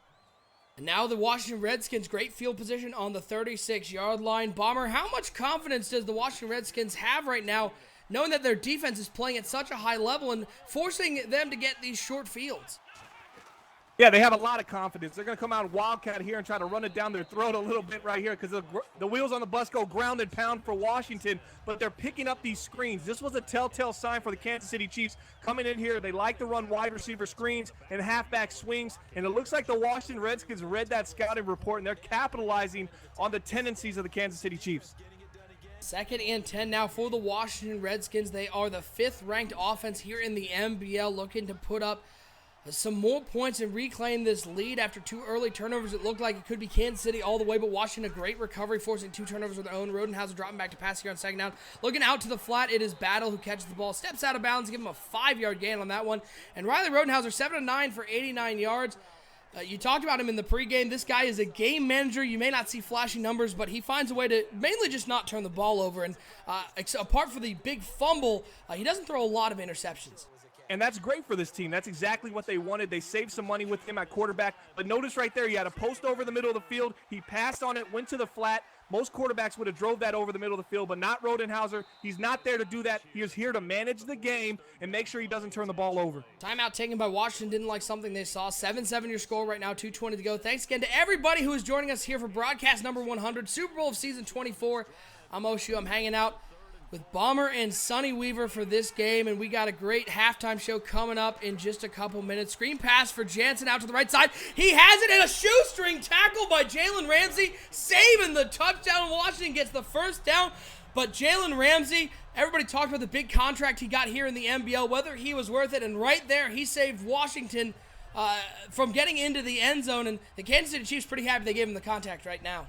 And now the Washington Redskins, great field position on the 36-yard line. Bomber, how much confidence does the Washington Redskins have right now, knowing that their defense is playing at such a high level and forcing them to get these short fields? Yeah, they have a lot of confidence. They're going to come out Wildcat here and try to run it down their throat a little bit right here because the wheels on the bus go ground and pound for Washington, but they're picking up these screens. This was a telltale sign for the Kansas City Chiefs coming in here. They like to run wide receiver screens and halfback swings, and it looks like the Washington Redskins read that scouting report, and they're capitalizing on the tendencies of the Kansas City Chiefs. 2nd and 10 now for the Washington Redskins. They are the 5th-ranked offense here in the NBL, looking to put up some more points and reclaim this lead after 2 early turnovers. It looked like it could be Kansas City all the way, but Washington, a great recovery, forcing 2 turnovers of their own. Rodenhauser dropping back to pass here on 2nd down. Looking out to the flat, it is Battle who catches the ball, steps out of bounds, give him a 5-yard gain on that one. And Riley Rodenhauser, 7 of 9 for 89 yards. You talked about him in the pregame. This guy is a game manager. You may not see flashy numbers, but he finds a way to mainly just not turn the ball over. And apart from the big fumble, he doesn't throw a lot of interceptions. And that's great for this team. That's exactly what they wanted. They saved some money with him at quarterback. But notice right there, he had a post over the middle of the field. He passed on it, went to the flat. Most quarterbacks would have drove that over the middle of the field, but not Rodenhauser. He's not there to do that. He is here to manage the game and make sure he doesn't turn the ball over. Timeout taken by Washington. Didn't like something they saw. 7-7 your score right now, 2:20 to go. Thanks again to everybody who is joining us here for broadcast number 100, Super Bowl of season 24. I'm Oshu. I'm hanging out with Bomber and Sonny Weaver for this game, and we got a great halftime show coming up in just a couple minutes. Screen pass for Jansen out to the right side. He has it, and a shoestring tackle by Jalen Ramsey, saving the touchdown. Washington gets the first down, but Jalen Ramsey, everybody talked about the big contract he got here in the NBL, whether he was worth it, and right there he saved Washington from getting into the end zone, and the Kansas City Chiefs pretty happy they gave him the contact right now.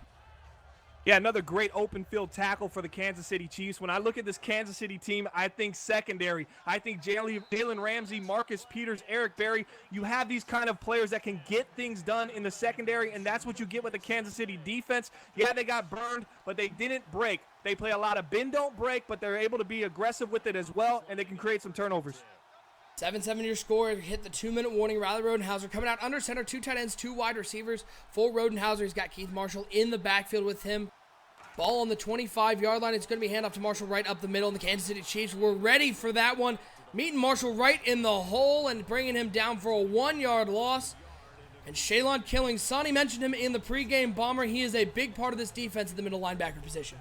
Yeah, another great open field tackle for the Kansas City Chiefs. When I look at this Kansas City team, I think secondary. I think Jalen Ramsey, Marcus Peters, Eric Berry. You have these kind of players that can get things done in the secondary, and that's what you get with the Kansas City defense. Yeah, they got burned, but they didn't break. They play a lot of bend, don't break, but they're able to be aggressive with it as well, and they can create some turnovers. 7-7 your score. Hit the 2-minute warning. Riley Rodenhauser coming out under center. 2 tight ends, 2 wide receivers. For Rodenhauser, he's got Keith Marshall in the backfield with him. Ball on the 25-yard line. It's going to be handoff to Marshall right up the middle. And the Kansas City Chiefs were ready for that one. Meeting Marshall right in the hole and bringing him down for a 1-yard loss. And Shaylon Killing, Sonny mentioned him in the pregame. Bomber, he is a big part of this defense at the middle linebacker position.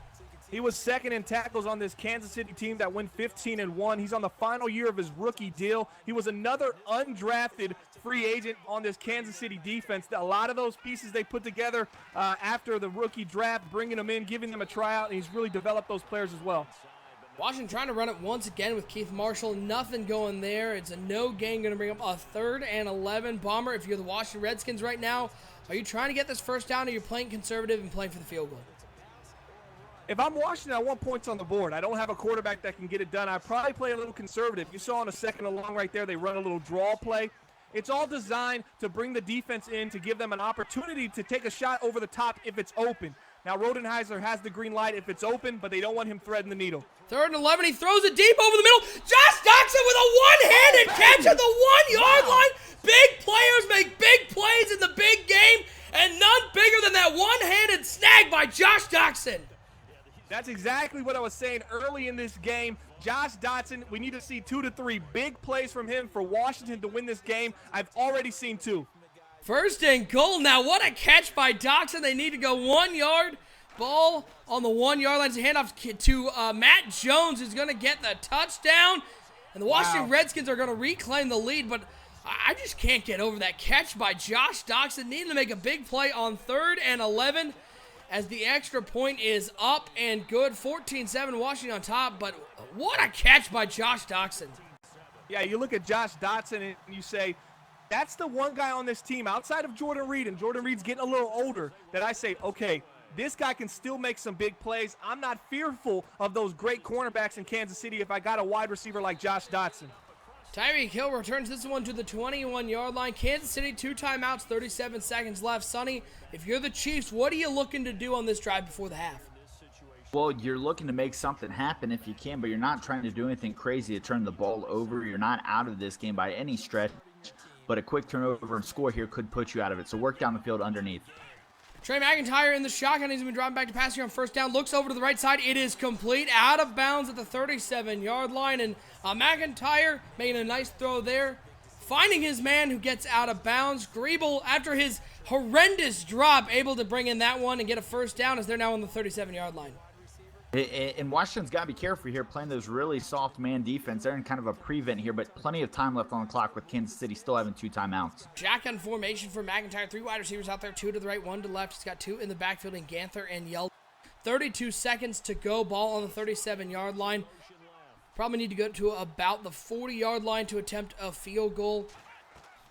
He was second in tackles on this Kansas City team that went 15-1. He's on the final year of his rookie deal. He was another undrafted free agent on this Kansas City defense. A lot of those pieces they put together after the rookie draft, bringing them in, giving them a tryout, and he's really developed those players as well. Washington trying to run it once again with Keith Marshall. Nothing going there. It's a no gain, going to bring up a 3rd and 11. Bomber, if you're the Washington Redskins right now, are you trying to get this first down, or you're playing conservative and playing for the field goal? If I'm Washington, I want points on the board. I don't have a quarterback that can get it done. I probably play a little conservative. You saw on a 2nd and long right there, they run a little draw play. It's all designed to bring the defense in, to give them an opportunity to take a shot over the top if it's open. Now, Rodenhauser has the green light if it's open, but they don't want him threading the needle. 3rd and 11, he throws it deep over the middle. Josh Doxson with a one-handed catch at the 1-yard line. Big players make big plays in the big game, and none bigger than that one-handed snag by Josh Doxson. That's exactly what I was saying early in this game. Josh Dotson, we need to see 2 to 3 big plays from him for Washington to win this game. I've already seen 2. 1st and goal. Now, what a catch by Doxson. They need to go 1 yard. Ball on the 1-yard line. It's a handoff to Matt Jones, who's going to get the touchdown. And the Washington Redskins are going to reclaim the lead, but I just can't get over that catch by Josh Doxson. Needing to make a big play on 3rd and 11. As the extra point is up and good. 14-7 Washington on top, but what a catch by Josh Doxson. Yeah, you look at Josh Dotson and you say, that's the one guy on this team outside of Jordan Reed, and Jordan Reed's getting a little older, that I say, okay, this guy can still make some big plays. I'm not fearful of those great cornerbacks in Kansas City if I got a wide receiver like Josh Dotson. Tyreek Hill returns this one to the 21-yard line. Kansas City, 2 timeouts, 37 seconds left. Sonny, if you're the Chiefs, what are you looking to do on this drive before the half? Well, you're looking to make something happen if you can, but you're not trying to do anything crazy to turn the ball over. You're not out of this game by any stretch, but a quick turnover and score here could put you out of it. So work down the field underneath. Trey Mcintyre in the shotgun. He's been dropping back to pass here on 1st down. Looks over to the right side. It is complete. Out of bounds at the 37-yard line. And Mcintyre making a nice throw there. Finding his man who gets out of bounds. Griebel, after his horrendous drop, able to bring in that one and get a 1st down as they're now on the 37-yard line. And Washington's got to be careful here playing those really soft man defense. They're in kind of a prevent here, but plenty of time left on the clock with Kansas City still having 2 timeouts. Shotgun formation for McIntyre. 3 wide receivers out there, 2 to the right, 1 to the left. He's got 2 in the backfield in Ganther and Yell. 32 seconds to go. Ball on the 37-yard line. Probably need to go to about the 40-yard line to attempt a field goal.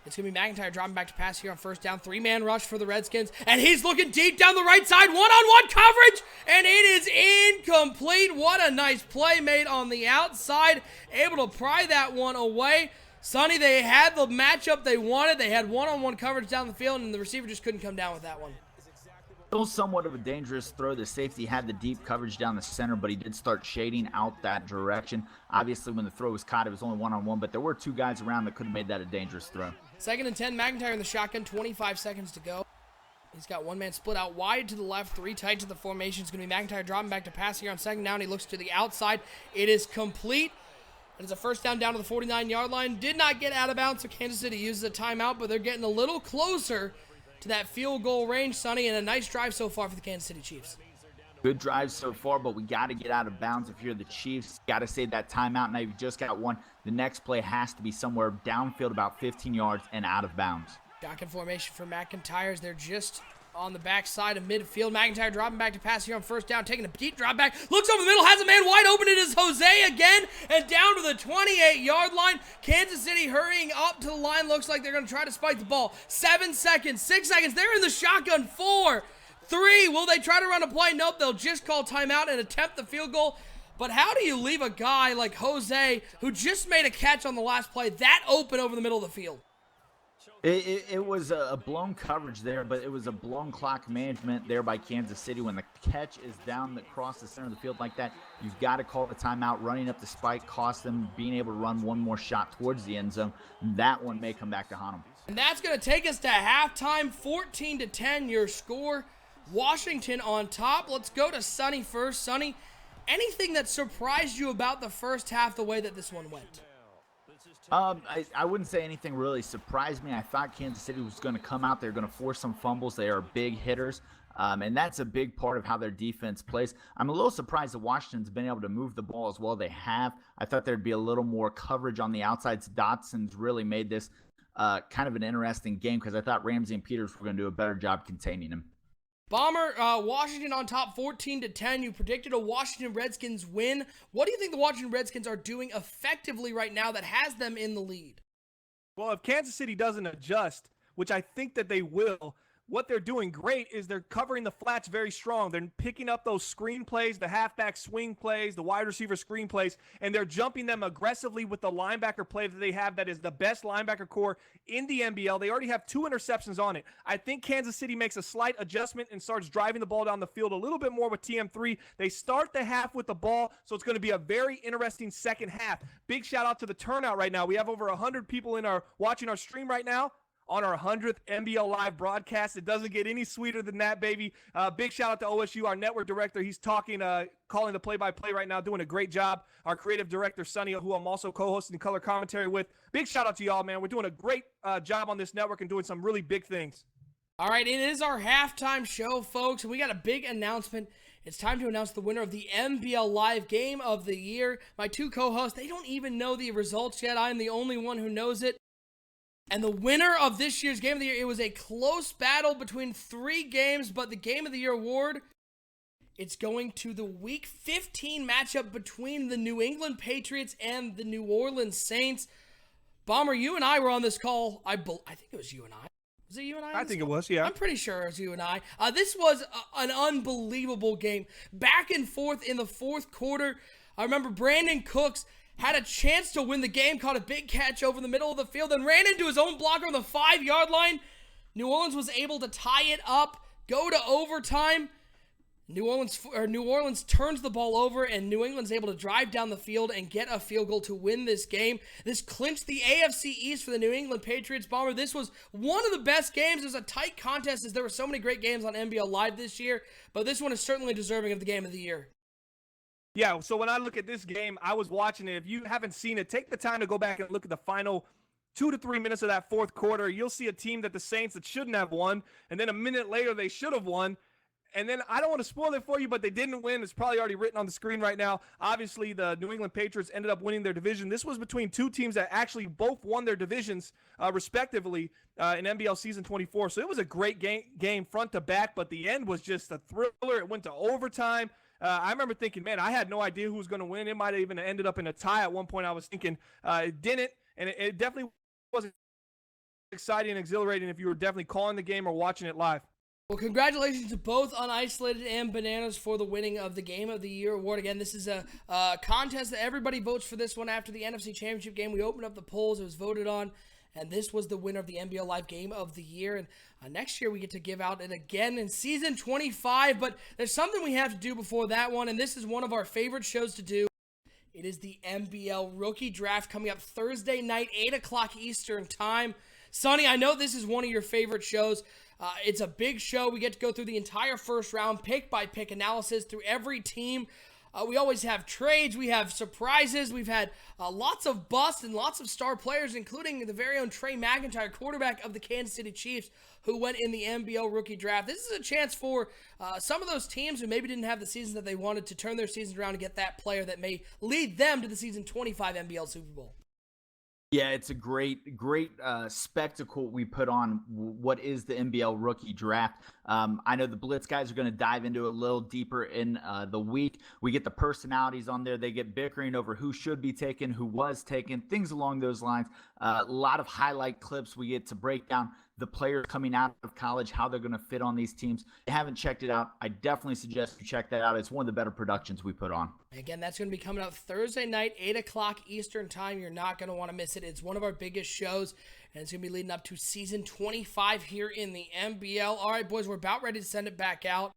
It's going to be McIntyre dropping back to pass here on 1st down. 3-man rush for the Redskins. And he's looking deep down the right side. One-on-one coverage. And it is incomplete. What a nice play made on the outside. Able to pry that one away. Sonny, they had the matchup they wanted. They had one-on-one coverage down the field, and the receiver just couldn't come down with that one. Still somewhat of a dangerous throw. The safety had the deep coverage down the center, but he did start shading out that direction. Obviously, when the throw was caught, it was only one-on-one, but there were two guys around that could have made that a dangerous throw. 2nd and 10, McIntyre in the shotgun, 25 seconds to go. He's got one man split out wide to the left, 3 tight to the formation. It's going to be McIntyre dropping back to pass here on 2nd down. He looks to the outside. It is complete. It is a first down to the 49-yard line. Did not get out of bounds, so Kansas City uses a timeout, but they're getting a little closer to that field goal range, Sonny, and a nice drive so far for the Kansas City Chiefs. Good drive so far, but we got to get out of bounds if you're the Chiefs. Got to save that timeout. Now you've just got one. The next play has to be somewhere downfield about 15 yards and out of bounds. Shotgun formation for McIntyre. They're just on the backside of midfield. McIntyre dropping back to pass here on 1st down, taking a deep drop back. Looks over the middle, has a man wide open. It is Jose again, and down to the 28-yard line. Kansas City hurrying up to the line. Looks like they're going to try to spike the ball. 7 seconds, 6 seconds. They're in the shotgun. 4, 3. Will they try to run a play? Nope, they'll just call timeout and attempt the field goal. But how do you leave a guy like Jose, who just made a catch on the last play, that open over the middle of the field? It was a blown coverage there, but it was a blown clock management there by Kansas City. When the catch is down across the center of the field like that, you've got to call the timeout. Running up the spike cost them being able to run one more shot towards the end zone. That one may come back to haunt them. And that's going to take us to halftime, 14-10 your score. Washington on top. Let's go to Sonny first. Sonny, anything that surprised you about the first half, the way that this one went? I wouldn't say anything really surprised me. I thought Kansas City was going to come out. They're going to force some fumbles. They are big hitters, and that's a big part of how their defense plays. I'm a little surprised that Washington's been able to move the ball as well they have. I thought there'd be a little more coverage on the outsides. Dotson's really made this kind of an interesting game because I thought Ramsey and Peters were going to do a better job containing him. Bomber, Washington on top 14-10. You predicted a Washington Redskins win. What do you think the Washington Redskins are doing effectively right now that has them in the lead? Well, if Kansas City doesn't adjust, which I think that they will, what they're doing great is they're covering the flats very strong. They're picking up those screen plays, the halfback swing plays, the wide receiver screen plays, and they're jumping them aggressively with the linebacker play that they have that is the best linebacker core in the NBL. They already have 2 interceptions on it. I think Kansas City makes a slight adjustment and starts driving the ball down the field a little bit more with TM3. They start the half with the ball, so it's going to be a very interesting second half. Big shout out to the turnout right now. We have over 100 people watching our stream right now on our 100th NBL Live broadcast. It doesn't get any sweeter than that, baby. Big shout out to OSU, our network director. He's calling the play-by-play right now, doing a great job. Our creative director, Sonny, who I'm also co-hosting color commentary with. Big shout out to y'all, man. We're doing a great job on this network and doing some really big things. All right, it is our halftime show, folks. We got a big announcement. It's time to announce the winner of the NBL Live Game of the Year. My 2 co-hosts, they don't even know the results yet. I'm the only one who knows it. And the winner of this year's Game of the Year, it was a close battle between 3 games, but the Game of the Year award, it's going to the Week 15 matchup between the New England Patriots and the New Orleans Saints. Bomber, you and I were on this call. I think it was you and I. Was it you and I? I think it was, yeah. I'm pretty sure it was you and I. This was an unbelievable game. Back and forth in the 4th quarter. I remember Brandon Cooks had a chance to win the game, caught a big catch over the middle of the field, and ran into his own blocker on the 5-yard line. New Orleans was able to tie it up, go to overtime. New Orleans turns the ball over, and New England's able to drive down the field and get a field goal to win this game. This clinched the AFC East for the New England Patriots. Bomber, this was one of the best games. It was a tight contest as there were so many great games on NBL Live this year, but this one is certainly deserving of the Game of the Year. Yeah, so when I look at this game, I was watching it. If you haven't seen it, take the time to go back and look at the final 2 to 3 minutes of that 4th quarter. You'll see a team that the Saints that shouldn't have won, and then a minute later they should have won. And then I don't want to spoil it for you, but they didn't win. It's probably already written on the screen right now. Obviously, the New England Patriots ended up winning their division. This was between 2 teams that actually both won their divisions respectively in NBL Season 24. So it was a great game front to back, but the end was just a thriller. It went to overtime. I remember thinking, man, I had no idea who was going to win. It might have even ended up in a tie at one point. I was thinking it didn't, and it definitely wasn't exciting and exhilarating if you were definitely calling the game or watching it live. Well, congratulations to both Unisolated and Bananas for the winning of the Game of the Year award. Again, this is a contest that everybody votes for this one after the NFC Championship game. We opened up the polls. It was voted on, and this was the winner of the NBL Live Game of the Year. And next year, we get to give out it again in Season 25. But there's something we have to do before that one, and this is one of our favorite shows to do. It is the MBL Rookie Draft coming up Thursday night, 8 o'clock Eastern Time. Sonny, I know this is one of your favorite shows. It's a big show. We get to go through the entire first round, pick-by-pick analysis through every team. We always have trades. We have surprises. We've had lots of busts and lots of star players, including the very own Trey Mcintyre, quarterback of the Kansas City Chiefs, who went in the MBL Rookie Draft. This is a chance for some of those teams who maybe didn't have the season that they wanted to turn their season around and get that player that may lead them to the Season 25 NBL Super Bowl. Yeah, it's a great spectacle we put on what is the NBL Rookie Draft. I know the Blitz guys are going to dive into it a little deeper in the week. We get the personalities on there. They get bickering over who should be taken, who was taken, things along those lines. A lot of highlight clips. We get to break down the players coming out of college, how they're going to fit on these teams. If you haven't checked it out, I definitely suggest you check that out. It's one of the better productions we put on. Again, that's going to be coming out Thursday night, 8 o'clock Eastern Time. You're not going to want to miss it. It's one of our biggest shows, and it's going to be leading up to Season 25 here in the NBL. All right, boys, we're about ready to send it back out.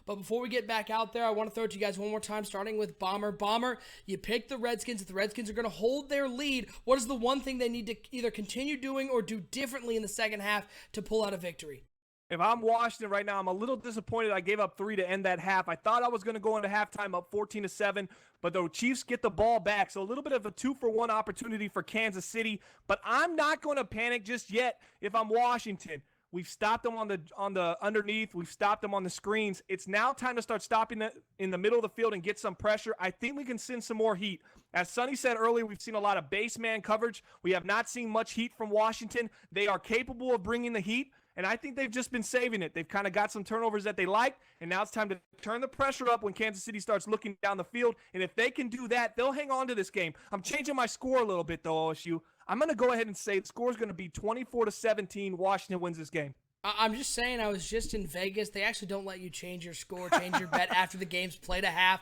But before we get back out there, I want to throw it to you guys one more time, starting with Bomber. Bomber, you picked the Redskins. If the Redskins are going to hold their lead, what is the one thing they need to either continue doing or do differently in the second half to pull out a victory? If I'm Washington right now, I'm a little disappointed I gave up 3 to end that half. I thought I was going to go into halftime up 14-7, but the Chiefs get the ball back. So a little bit of a 2-for-1 opportunity for Kansas City, but I'm not going to panic just yet if I'm Washington. We've stopped them on the underneath. We've stopped them on the screens. It's now time to start stopping them in the middle of the field and get some pressure. I think we can send some more heat. As Sonny said earlier, we've seen a lot of base man coverage. We have not seen much heat from Washington. They are capable of bringing the heat, and I think they've just been saving it. They've kind of got some turnovers that they like, and now it's time to turn the pressure up when Kansas City starts looking down the field. And if they can do that, they'll hang on to this game. I'm changing my score a little bit, though, OSU. I'm going to go ahead and say the score is going to be 24-17. Washington wins this game. I'm just saying, I was just in Vegas. They actually don't let you change your score, change your bet after the game's played a half.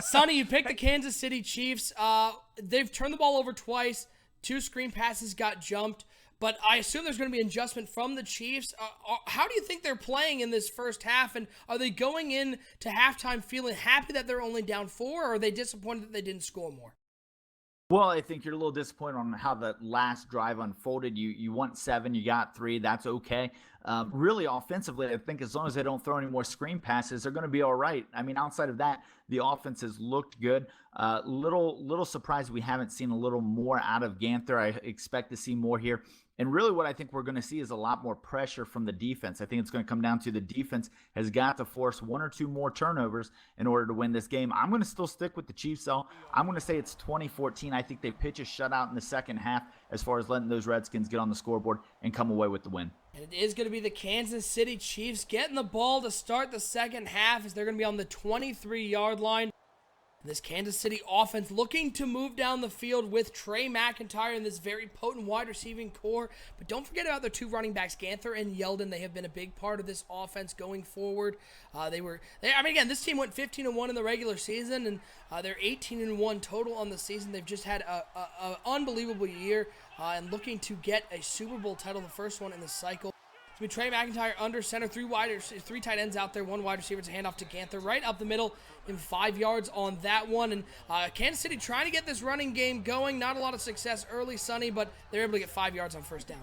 Sonny, you picked the Kansas City Chiefs. They've turned the ball over twice. 2 screen passes got jumped. But I assume there's going to be an adjustment from the Chiefs. How do you think they're playing in this first half? And are they going in to halftime feeling happy that they're only down 4, or are they disappointed that they didn't score more? Well, I think you're a little disappointed on how the last drive unfolded. You want 7, you got 3. That's okay. Really, offensively, I think as long as they don't throw any more screen passes, they're going to be all right. I mean, outside of that, the offense has looked good. Little surprised we haven't seen a little more out of Ganther. I expect to see more here. And really what I think we're going to see is a lot more pressure from the defense. I think it's going to come down to the defense has got to force 1 or 2 more turnovers in order to win this game. I'm going to still stick with the Chiefs, though. I'm going to say it's 20-14. I think they pitch a shutout in the second half as far as letting those Redskins get on the scoreboard and come away with the win. And it is going to be the Kansas City Chiefs getting the ball to start the second half as they're going to be on the 23-yard line. This Kansas City offense looking to move down the field with Trey Mcintyre and this very potent wide receiving core. But don't forget about their 2 running backs, Ganther and Yeldon. They have been a big part of this offense going forward. Again, this team went 15-1 in the regular season, and they're 18-1 total on the season. They've just had an unbelievable year and looking to get a Super Bowl title, the first one in the cycle. With Trey Mcintyre under center, 3 tight ends out there, 1 wide receiver to hand off to Ganther right up the middle in 5 yards on that one. And Kansas City trying to get this running game going. Not a lot of success early, Sonny, but they're able to get 5 yards on first down.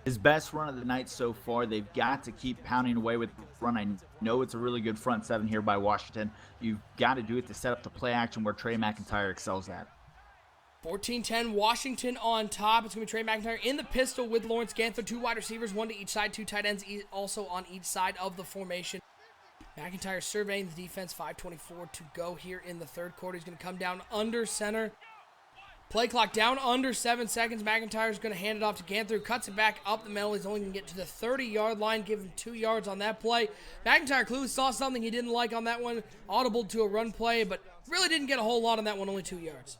His best run of the night so far. They've got to keep pounding away with the run. I know it's a really good front 7 here by Washington. You've got to do it to set up the play action where Trey Mcintyre excels at. 14-10, Washington on top. It's going to be Trey Mcintyre in the pistol with Lawrence Ganther. 2 wide receivers, 1 to each side, 2 tight ends also on each side of the formation. Mcintyre surveying the defense, 5:24 to go here in the third quarter. He's going to come down under center. Play clock down under 7 seconds. Mcintyre is going to hand it off to Ganther, who cuts it back up the middle. He's only going to get to the 30-yard line, give him 2 yards on that play. Mcintyre clearly saw something he didn't like on that one. Audible to a run play, but really didn't get a whole lot on that one, only 2 yards.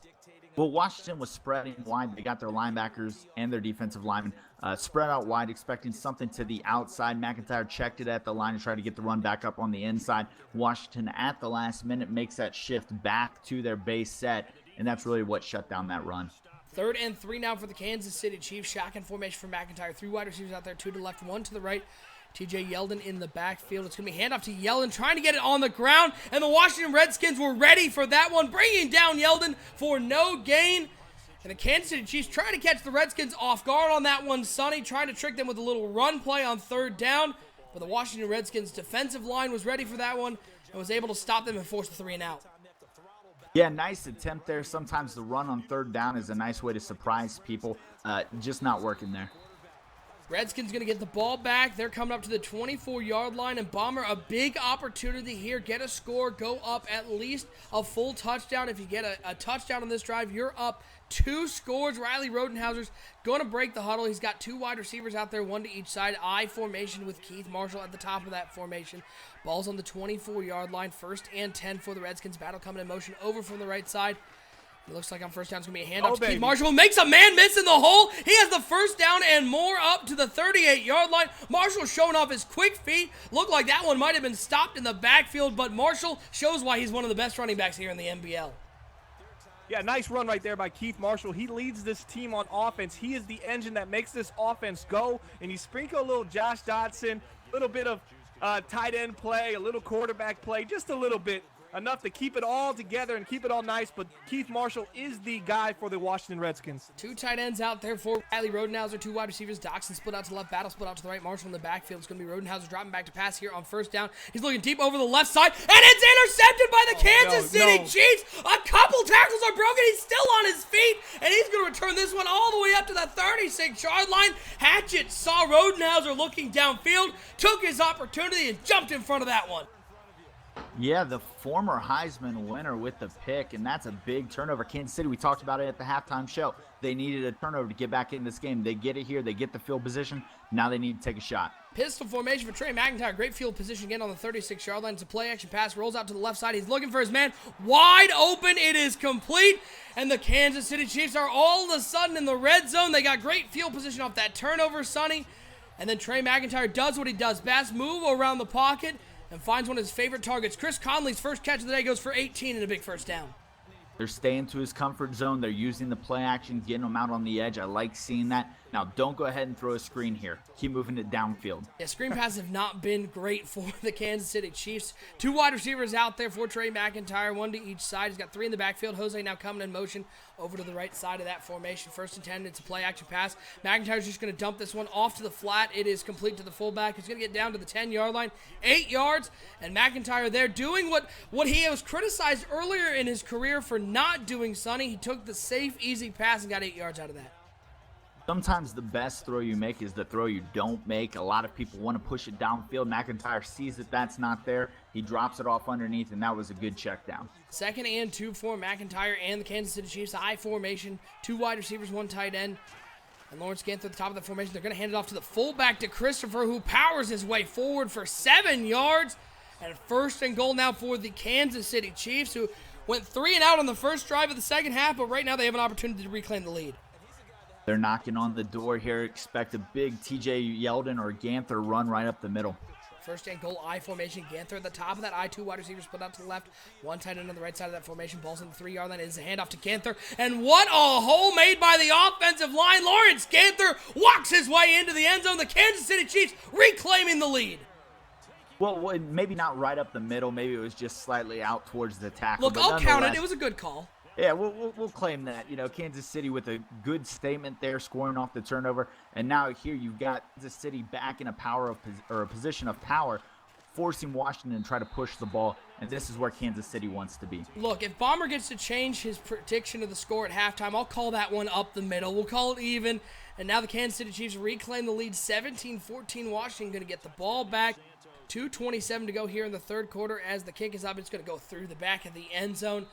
Well, Washington was spreading wide. They got their linebackers and their defensive linemen Spread out wide, expecting something to the outside. McIntyre checked it at the line and tried to get the run back up on the inside. Washington at the last minute makes that shift back to their base set, and that's really what shut down that run. 3rd and 3 now for the Kansas City Chiefs. Shotgun formation for McIntyre. 3 wide receivers out there, 2 to the left, 1 to the right. TJ Yeldon in the backfield. It's going to be handoff to Yeldon, trying to get it on the ground, and the Washington Redskins were ready for that one, bringing down Yeldon for no gain. And the Kansas City Chiefs trying to catch the Redskins off guard on that one. Sonny trying to trick them with a little run play on 3rd down. But the Washington Redskins defensive line was ready for that one and was able to stop them and force the 3 and out. Yeah, nice attempt there. Sometimes the run on 3rd down is a nice way to surprise people. Just not working there. Redskins going to get the ball back. They're coming up to the 24-yard line, and Bomber, a big opportunity here. Get a score, go up at least a full touchdown. If you get a touchdown on this drive, you're up 2 scores. Riley Rodenhauser's going to break the huddle. He's got 2 wide receivers out there, 1 to each side. I formation with Keith Marshall at the top of that formation. Ball's on the 24-yard line. 1st and 10 for the Redskins. Battle coming in motion over from the right side. It looks like on 1st down it's going to be a handoff to Keith Marshall. Makes a man miss in the hole. He has the 1st down and more up to the 38-yard line. Marshall showing off his quick feet. Looked like that one might have been stopped in the backfield, but Marshall shows why he's one of the best running backs here in the NBL. Yeah, nice run right there by Keith Marshall. He leads this team on offense. He is the engine that makes this offense go, and you sprinkle a little Josh Dodson, a little bit of tight end play, a little quarterback play, just a little bit. Enough to keep it all together and keep it all nice, but Keith Marshall is the guy for the Washington Redskins. 2 tight ends out there for Riley Rodenhauser, 2 wide receivers. Doxson split out to the left, Battle split out to the right. Marshall in the backfield. It's going to be Rodenhauser dropping back to pass here on 1st down. He's looking deep over the left side, and it's intercepted by the Kansas City Chiefs. A couple tackles are broken. He's still on his feet, and he's going to return this one all the way up to the 36-yard line. Hatchett saw Rodenhauser looking downfield, took his opportunity, and jumped in front of that one. Yeah, the former Heisman winner with the pick, and that's a big turnover. Kansas City, we talked about it at the halftime show. They needed a turnover to get back in this game. They get it here. They get the field position. Now they need to take a shot. Pistol formation for Trey Mcintyre. Great field position again on the 36-yard line. It's a play-action pass. Rolls out to the left side. He's looking for his man. Wide open. It is complete. And the Kansas City Chiefs are all of a sudden in the red zone. They got great field position off that turnover, Sonny. And then Trey Mcintyre does what he does best. Move around the pocket and finds one of his favorite targets. Chris Conley's first catch of the day goes for 18 and a big 1st down. They're staying to his comfort zone. They're using the play action, getting him out on the edge. I like seeing that. Now, don't go ahead and throw a screen here. Keep moving it downfield. Yeah, screen passes have not been great for the Kansas City Chiefs. 2 wide receivers out there for Trey Mcintyre, 1 to each side. He's got 3 in the backfield. Jose now coming in motion over to the right side of that formation. 1st and 10, it's a play-action pass. McIntyre's just going to dump this one off to the flat. It is complete to the fullback. He's going to get down to the 10-yard line. 8 yards, and McIntyre there doing what he was criticized earlier in his career for not doing, Sonny. He took the safe, easy pass and got 8 yards out of that. Sometimes the best throw you make is the throw you don't make. A lot of people want to push it downfield. McIntyre sees that that's not there. He drops it off underneath, and that was a good check down. 2nd and 2 for McIntyre and the Kansas City Chiefs. I formation, 2 wide receivers, 1 tight end. And Lawrence Ganther at the top of the formation. They're going to hand it off to the fullback, to Christopher, who powers his way forward for 7 yards. And 1st and goal now for the Kansas City Chiefs, who went 3 and out on the first drive of the second half, but right now they have an opportunity to reclaim the lead. They're knocking on the door here. Expect a big TJ Yeldon or Ganther run right up the middle. 1st and goal, I formation. Ganther at the top of that I, 2 wide receivers split out to the left. 1 tight end on the right side of that formation. Ball's on the 3-yard line. It is a handoff to Ganther. And what a hole made by the offensive line. Lawrence Ganther walks his way into the end zone. The Kansas City Chiefs reclaiming the lead. Well, maybe not right up the middle. Maybe it was just slightly out towards the tackle. Look, I'll count it. It was a good call. Yeah, we'll claim that. You know, Kansas City with a good statement there, scoring off the turnover. And now here you've got Kansas City back in a position of power, forcing Washington to try to push the ball. And this is where Kansas City wants to be. Look, if Bomber gets to change his prediction of the score at halftime, I'll call that one up the middle. We'll call it even. And now the Kansas City Chiefs reclaim the lead, 17-14. Washington going to get the ball back. 2:27 to go here in the 3rd quarter as the kick is up. It's going to go through the back of the end zone.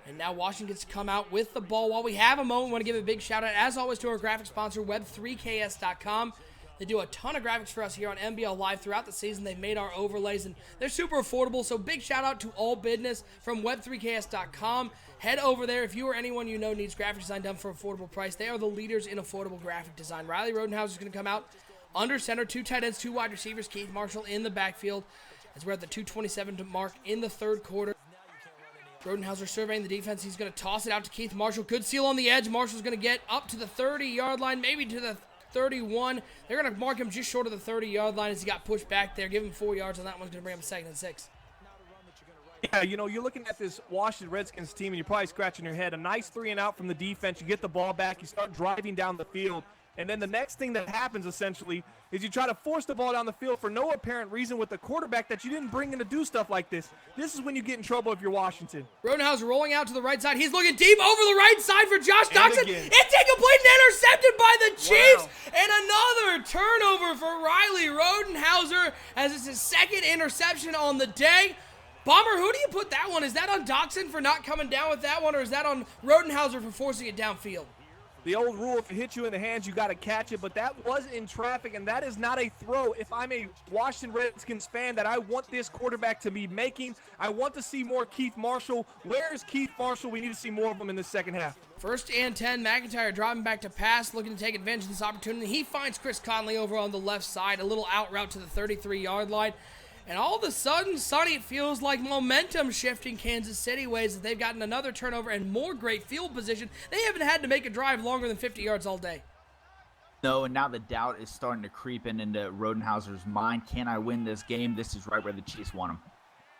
And now Washington gets to come out with the ball. While we have a moment, we want to give a big shout out, as always, to our graphic sponsor, Web3KS.com. They do a ton of graphics for us here on MBL Live throughout the season. They've made our overlays, and they're super affordable. So big shout out to All Business from web3ks.com. Head over there if you or anyone you know needs graphic design done for affordable price. They are the leaders in affordable graphic design. Riley Rodenhauser is going to come out under center, 2 tight ends, 2 wide receivers, Keith Marshall in the backfield as we're at the 2:27 mark in the third quarter. Rodenhauser surveying the defense. He's going to toss it out to Keith Marshall. Good seal on the edge. Marshall's going to get up to the 30-yard line, maybe to the 31. They're going to mark him just short of the 30-yard line as he got pushed back there. Give him 4 yards on that one's going to bring him 2nd and 6. Yeah, you know, you're looking at this Washington Redskins team, and you're probably scratching your head. A nice 3 and out from the defense. You get the ball back. You start driving down the field. And then the next thing that happens, essentially, is you try to force the ball down the field for no apparent reason with the quarterback that you didn't bring in to do stuff like this. This is when you get in trouble if you're Washington. Rodenhauser rolling out to the right side. He's looking deep over the right side for Josh Doctson. It's incomplete and intercepted by the Chiefs. Wow. And another turnover for Riley Rodenhauser as it's his 2nd interception on the day. Bomber, who do you put that one? Is that on Doctson for not coming down with that one, or is that on Rodenhauser for forcing it downfield? The old rule, if it hits you in the hands, you got to catch it, but that was in traffic, and that is not a throw. If I'm a Washington Redskins fan that I want this quarterback to be making, I want to see more Keith Marshall. Where is Keith Marshall? We need to see more of him in the second half. 1st and 10, McIntyre dropping back to pass, looking to take advantage of this opportunity. He finds Chris Conley over on the left side, a little out route to the 33-yard line. And all of a sudden, Sonny, it feels like momentum shifting Kansas City ways that they've gotten another turnover and more great field position. They haven't had to make a drive longer than 50 yards all day. No, and now the doubt is starting to creep into Rodenhauser's mind. Can I win this game? This is right where the Chiefs want him.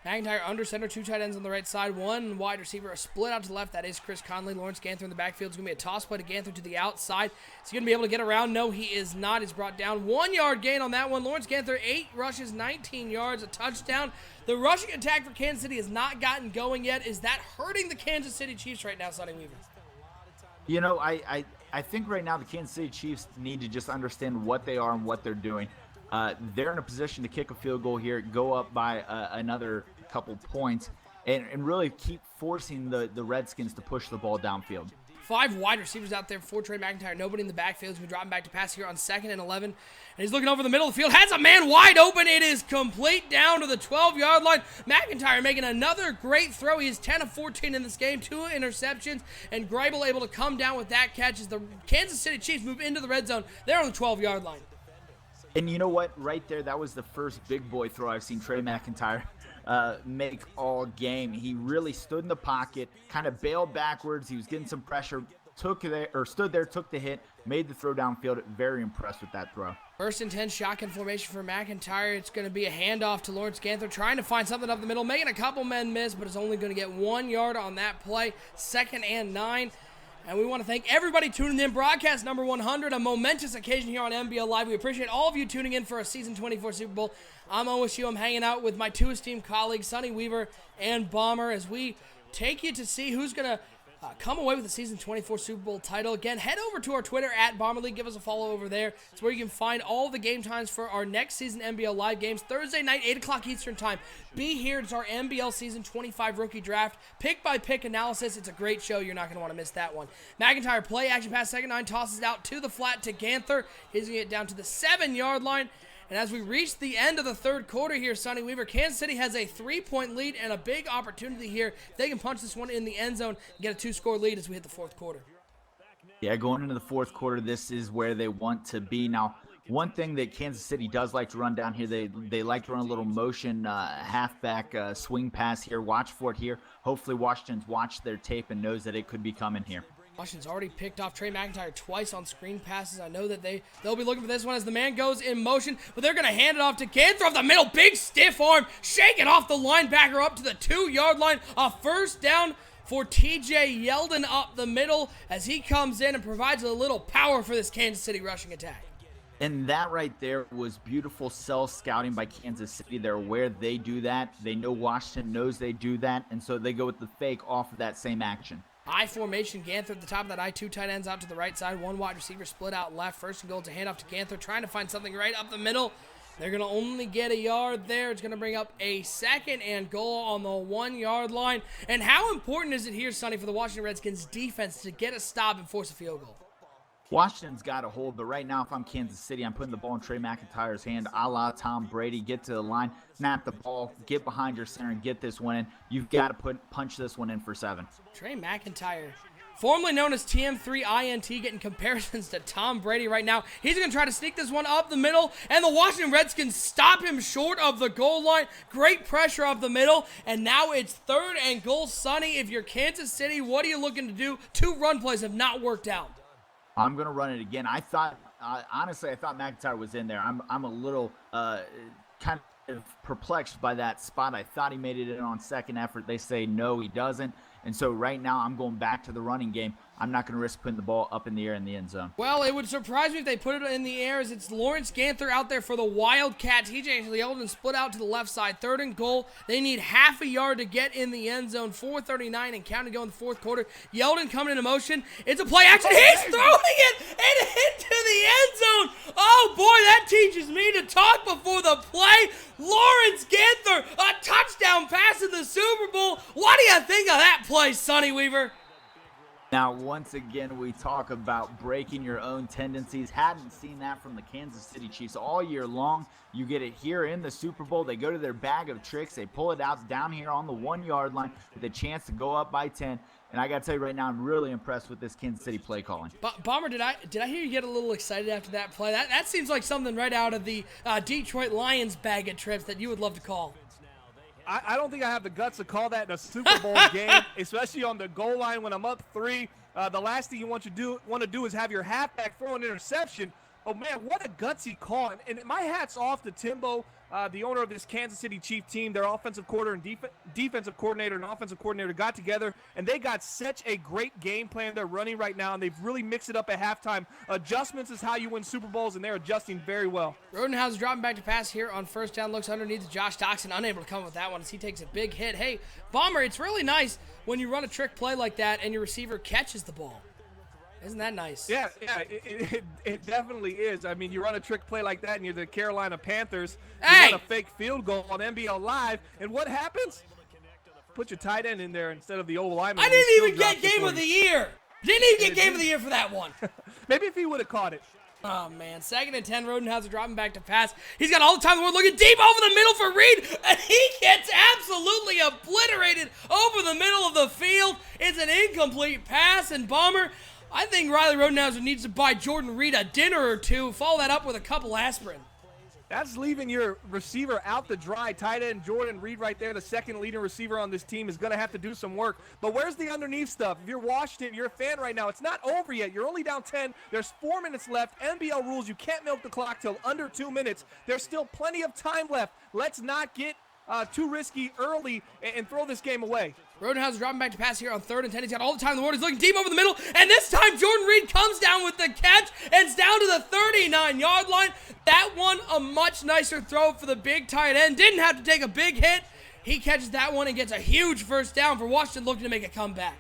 McIntyre under center, 2 tight ends on the right side, 1 wide receiver, a split out to the left. That is Chris Conley. Lawrence Ganther in the backfield. It's going to be a toss play to Ganther to the outside. Is he going to be able to get around? No, he is not. He's brought down. 1 yard gain on that one. Lawrence Ganther, 8 rushes, 19 yards, a touchdown. The rushing attack for Kansas City has not gotten going yet. Is that hurting the Kansas City Chiefs right now, Sonny Weaver? You know, I think right now the Kansas City Chiefs need to just understand what they are and what they're doing. They're in a position to kick a field goal here, go up by another couple points, and really keep forcing the Redskins to push the ball downfield. 5 wide receivers out there for Trey Mcintyre. Nobody in the backfield. He's going to be dropping back to pass here on 2nd and 11. And he's looking over the middle of the field. Has a man wide open. It is complete down to the 12-yard line. McIntyre making another great throw. He is 10 of 14 in this game. 2 interceptions. And Greibel able to come down with that catch as the Kansas City Chiefs move into the red zone. They're on the 12-yard line. And you know what? Right there, that was the first big boy throw I've seen Trey Mcintyre make all game. He really stood in the pocket, kind of bailed backwards. He was getting some pressure, stood there, took the hit, made the throw downfield. Very impressed with that throw. 1st and 10, shotgun formation for McIntyre. It's going to be a handoff to Lawrence Ganther, trying to find something up the middle, making a couple men miss, but it's only going to get 1 yard on that play. 2nd and 9. And we want to thank everybody tuning in. Broadcast number 100, a momentous occasion here on MBL Live. We appreciate all of you tuning in for a Season 24 Super Bowl. I'm OSU. I'm hanging out with my 2 esteemed colleagues, Sonny Weaver and Bomber, as we take you to see who's going to come away with the Season 24 Super Bowl title. Again, head over to our Twitter at Bomber League. Give us a follow over there. It's where you can find all the game times for our next season MBL Live games. Thursday night, 8 o'clock Eastern Time. Be here. It's our MBL Season 25 Rookie Draft. Pick-by-pick analysis. It's a great show. You're not going to want to miss that one. McIntyre play action pass, 2nd 9, tosses it out to the flat to Ganther. He's going to get down to the 7-yard line. And as we reach the end of the third quarter here, Sonny Weaver, Kansas City has a 3-point lead and a big opportunity here. If they can punch this one in the end zone and get a 2-score lead as we hit the 4th quarter. Yeah, going into the 4th quarter, this is where they want to be. Now, one thing that Kansas City does like to run down here, they like to run a little motion halfback swing pass here. Watch for it here. Hopefully Washington's watched their tape and knows that it could be coming here. Washington's already picked off Trey Mcintyre twice on screen passes. I know that they'll be looking for this one as the man goes in motion, but they're going to hand it off to Ganther off the middle. Big stiff arm, shake it off the linebacker up to the 2-yard line. A 1st down for TJ Yeldon up the middle as he comes in and provides a little power for this Kansas City rushing attack. And that right there was beautiful cell scouting by Kansas City. They're aware they do that. They know Washington knows they do that, and so they go with the fake off of that same action. I formation, Ganther at the top of that I, 2 tight ends out to the right side, 1 wide receiver split out left. 1st and goal to hand off to Ganther, trying to find something right up the middle. They're going to only get a yard there. It's going to bring up a 2nd and goal on the 1-yard line. And how important is it here, Sonny, for the Washington Redskins defense to get a stop and force a field goal? Washington's got a hold, but right now, if I'm Kansas City, I'm putting the ball in Trey McIntyre's hand, a la Tom Brady. Get to the line, snap the ball, get behind your center, and get this one in. You've got to punch this one in for 7. Trey McIntyre, formerly known as TM3INT, getting comparisons to Tom Brady right now. He's going to try to sneak this one up the middle, and the Washington Redskins stop him short of the goal line. Great pressure up the middle, and now it's 3rd and goal. Sonny, if you're Kansas City, what are you looking to do? 2 run plays have not worked out. I'm going to run it again. I thought, honestly, I thought McIntyre was in there. I'm a little kind of perplexed by that spot. I thought he made it in on second effort. They say no, he doesn't. And so right now I'm going back to the running game. I'm not going to risk putting the ball up in the air in the end zone. Well, it would surprise me if they put it in the air, as it's Lawrence Ganther out there for the Wildcats. TJ Yeldon split out to the left side. 3rd and goal. They need half a yard to get in the end zone. 4:39 and counting to go in the 4th quarter. Yeldon coming into motion. It's a play action. He's throwing it and into the end zone. Oh, boy, that teaches me to talk before the play. Lawrence Ganther, a touchdown pass in the Super Bowl. What do you think of that play, Sonny Weaver? Now, once again, we talk about breaking your own tendencies. Hadn't seen that from the Kansas City Chiefs all year long. You get it here in the Super Bowl. They go to their bag of tricks. They pull it out down here on the 1-yard line with a chance to go up by 10. And I got to tell you right now, I'm really impressed with this Kansas City play calling. Bomber, did I hear you get a little excited after that play? That seems like something right out of the Detroit Lions bag of tricks that you would love to call. I don't think I have the guts to call that in a Super Bowl game, especially on the goal line when I'm up 3. The last thing you want to do is have your halfback throw an interception. Oh, man, what a gutsy call. And my hat's off to Timbo, the owner of this Kansas City Chief team. Their offensive coordinator and defensive coordinator and offensive coordinator got together, and they got such a great game plan they're running right now, and they've really mixed it up at halftime. Adjustments is how you win Super Bowls, and they're adjusting very well. Rodenhouse dropping back to pass here on 1st down. Looks underneath to Josh Doxson, unable to come up with that one as he takes a big hit. Hey, Bomber, it's really nice when you run a trick play like that and your receiver catches the ball. Isn't that nice? Yeah, it definitely is. I mean, you run a trick play like that, and you're the Carolina Panthers. Hey! You run a fake field goal on NBL Live, and what happens? Put your tight end in there instead of the old lineman. I didn't even get Game of the Year. Didn't even get Game of the Year for that one. Maybe if he would have caught it. Oh, man. 2nd and 10. Rodenhauser dropping back to pass. He's got all the time in the world, looking deep over the middle for Reed, and he gets absolutely obliterated over the middle of the field. It's an incomplete pass, and Bomber, I think Riley Rodenhauser needs to buy Jordan Reed a dinner or 2. Follow that up with a couple aspirin. That's leaving your receiver out to dry. Tight end Jordan Reed right there, the second leading receiver on this team, is going to have to do some work. But where's the underneath stuff? If you're Washington, you're a fan right now. It's not over yet. You're only down 10. There's 4 minutes left. NBL rules, you can't milk the clock till under 2 minutes. There's still plenty of time left. Let's not get too risky early and throw this game away. Rodenhauser dropping back to pass here on 3rd and 10. He's got all the time in the world. He's looking deep over the middle. And this time, Jordan Reed comes down with the catch. And it's down to the 39-yard line. That one, a much nicer throw for the big tight end. Didn't have to take a big hit. He catches that one and gets a huge 1st down for Washington, looking to make a comeback.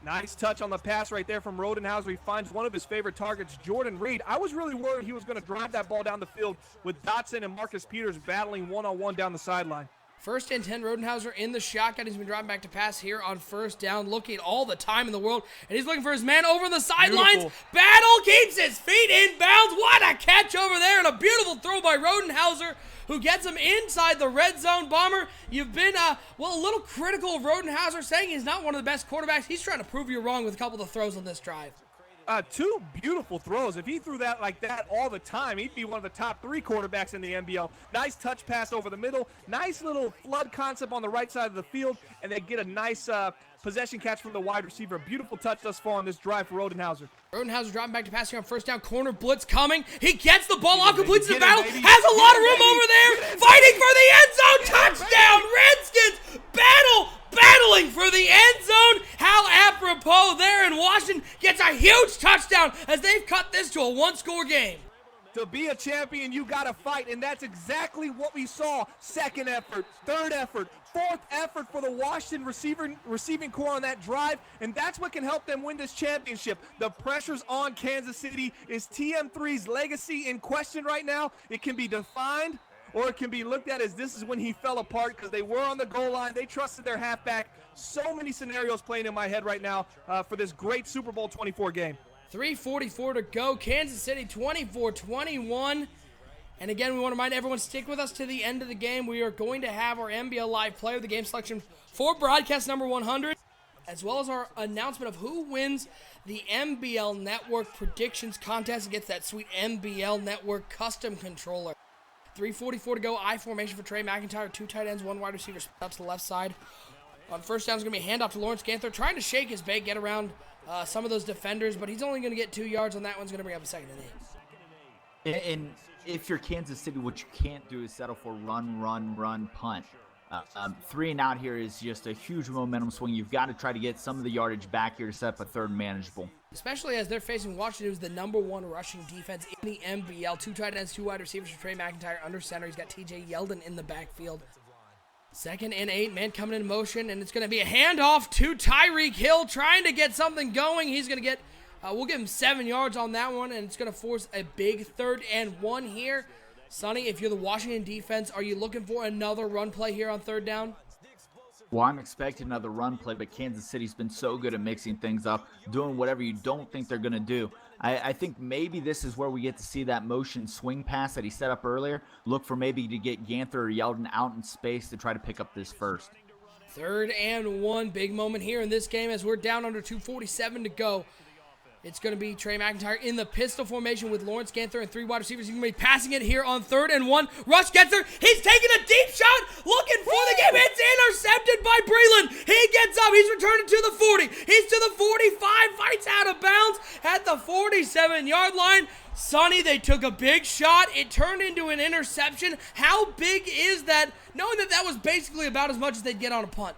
Nice touch on the pass right there from Rodenhauser. He finds one of his favorite targets, Jordan Reed. I was really worried he was going to drive that ball down the field with Dotson and Marcus Peters battling one-on-one down the sideline. 1st and 10, Rodenhauser in the shotgun. He's been driving back to pass here on 1st down, looking at all the time in the world, and he's looking for his man over the sidelines. Beautiful. Battle keeps his feet in bounds. What a catch over there, and a beautiful throw by Rodenhauser, who gets him inside the red zone. Bomber, you've been, a little critical of Rodenhauser, saying he's not one of the best quarterbacks. He's trying to prove you wrong with a couple of throws on this drive. 2 beautiful throws. If he threw that like that all the time, he'd be one of the top 3 quarterbacks in the NBL. Nice touch pass over the middle. Nice little flood concept on the right side of the field, and they get a nice possession catch from the wide receiver. A beautiful touch thus far on this drive for Rodenhauser. Rodenhauser dropping back to pass here on 1st down. Corner blitz coming. He gets the ball off, completes the battle. Has a lot of room over there. Fighting for the end zone. Touchdown, Redskins. Battling for the end zone. How apropos there, and Washington gets a huge touchdown as they've cut this to a 1-score game. To be a champion, you got to fight, and that's exactly what we saw. 2nd effort, 3rd effort, 4th effort for the Washington receiving core on that drive, and that's what can help them win this championship. The pressure's on Kansas City. Is TM3's legacy in question right now? It can be defined, or it can be looked at as this is when he fell apart, because they were on the goal line. They trusted their halfback. So many scenarios playing in my head right now for this great Super Bowl 24 game. 3:44 to go. Kansas City 24-21. And again, we want to remind everyone, stick with us to the end of the game. We are going to have our MBL Live Player of the Game selection for broadcast number 100, as well as our announcement of who wins the MBL Network Predictions Contest against that sweet MBL Network custom controller. 3:44 to go. I formation for Trey Mcintyre. 2 tight ends, 1 wide receiver up to the left side. On first down is going to be a handoff to Lawrence Ganther, trying to shake his bait, get around some of those defenders, but he's only going to get 2 yards on that one's going to bring up a 2nd and 8. And if you're Kansas City, what you can't do is settle for run, punt. 3 and out here is just a huge momentum swing. You've got to try to get some of the yardage back here to set up a 3rd manageable. Especially as they're facing Washington, who's the #1 rushing defense in the MBL. 2 tight ends, 2 wide receivers for Trey Mcintyre under center. He's got TJ Yeldon in the backfield. 2nd and 8, man coming in motion, and it's going to be a handoff to Tyreek Hill, trying to get something going. He's going to get, we'll give him 7 yards on that one, and it's going to force a big 3rd and 1 here. Sonny, if you're the Washington defense, are you looking for another run play here on 3rd down? Well, I'm expecting another run play, but Kansas City's been so good at mixing things up, doing whatever you don't think they're going to do. I think maybe this is where we get to see that motion swing pass that he set up earlier. Look for maybe to get Ganther or Yeldon out in space to try to pick up this 1st. 3rd and 1, big moment here in this game as we're down under 2:47 to go. It's going to be Trey Mcintyre in the pistol formation with Lawrence Ganther and 3 wide receivers. He's going to be passing it here on 3rd and 1. Rush Ganther, he's taking a deep shot, looking for the game. It's intercepted by Breland. He gets up, he's returning to the 40. He's to the 45, fights out of bounds at the 47-yard line. Sonny, they took a big shot. It turned into an interception. How big is that, knowing that that was basically about as much as they'd get on a punt?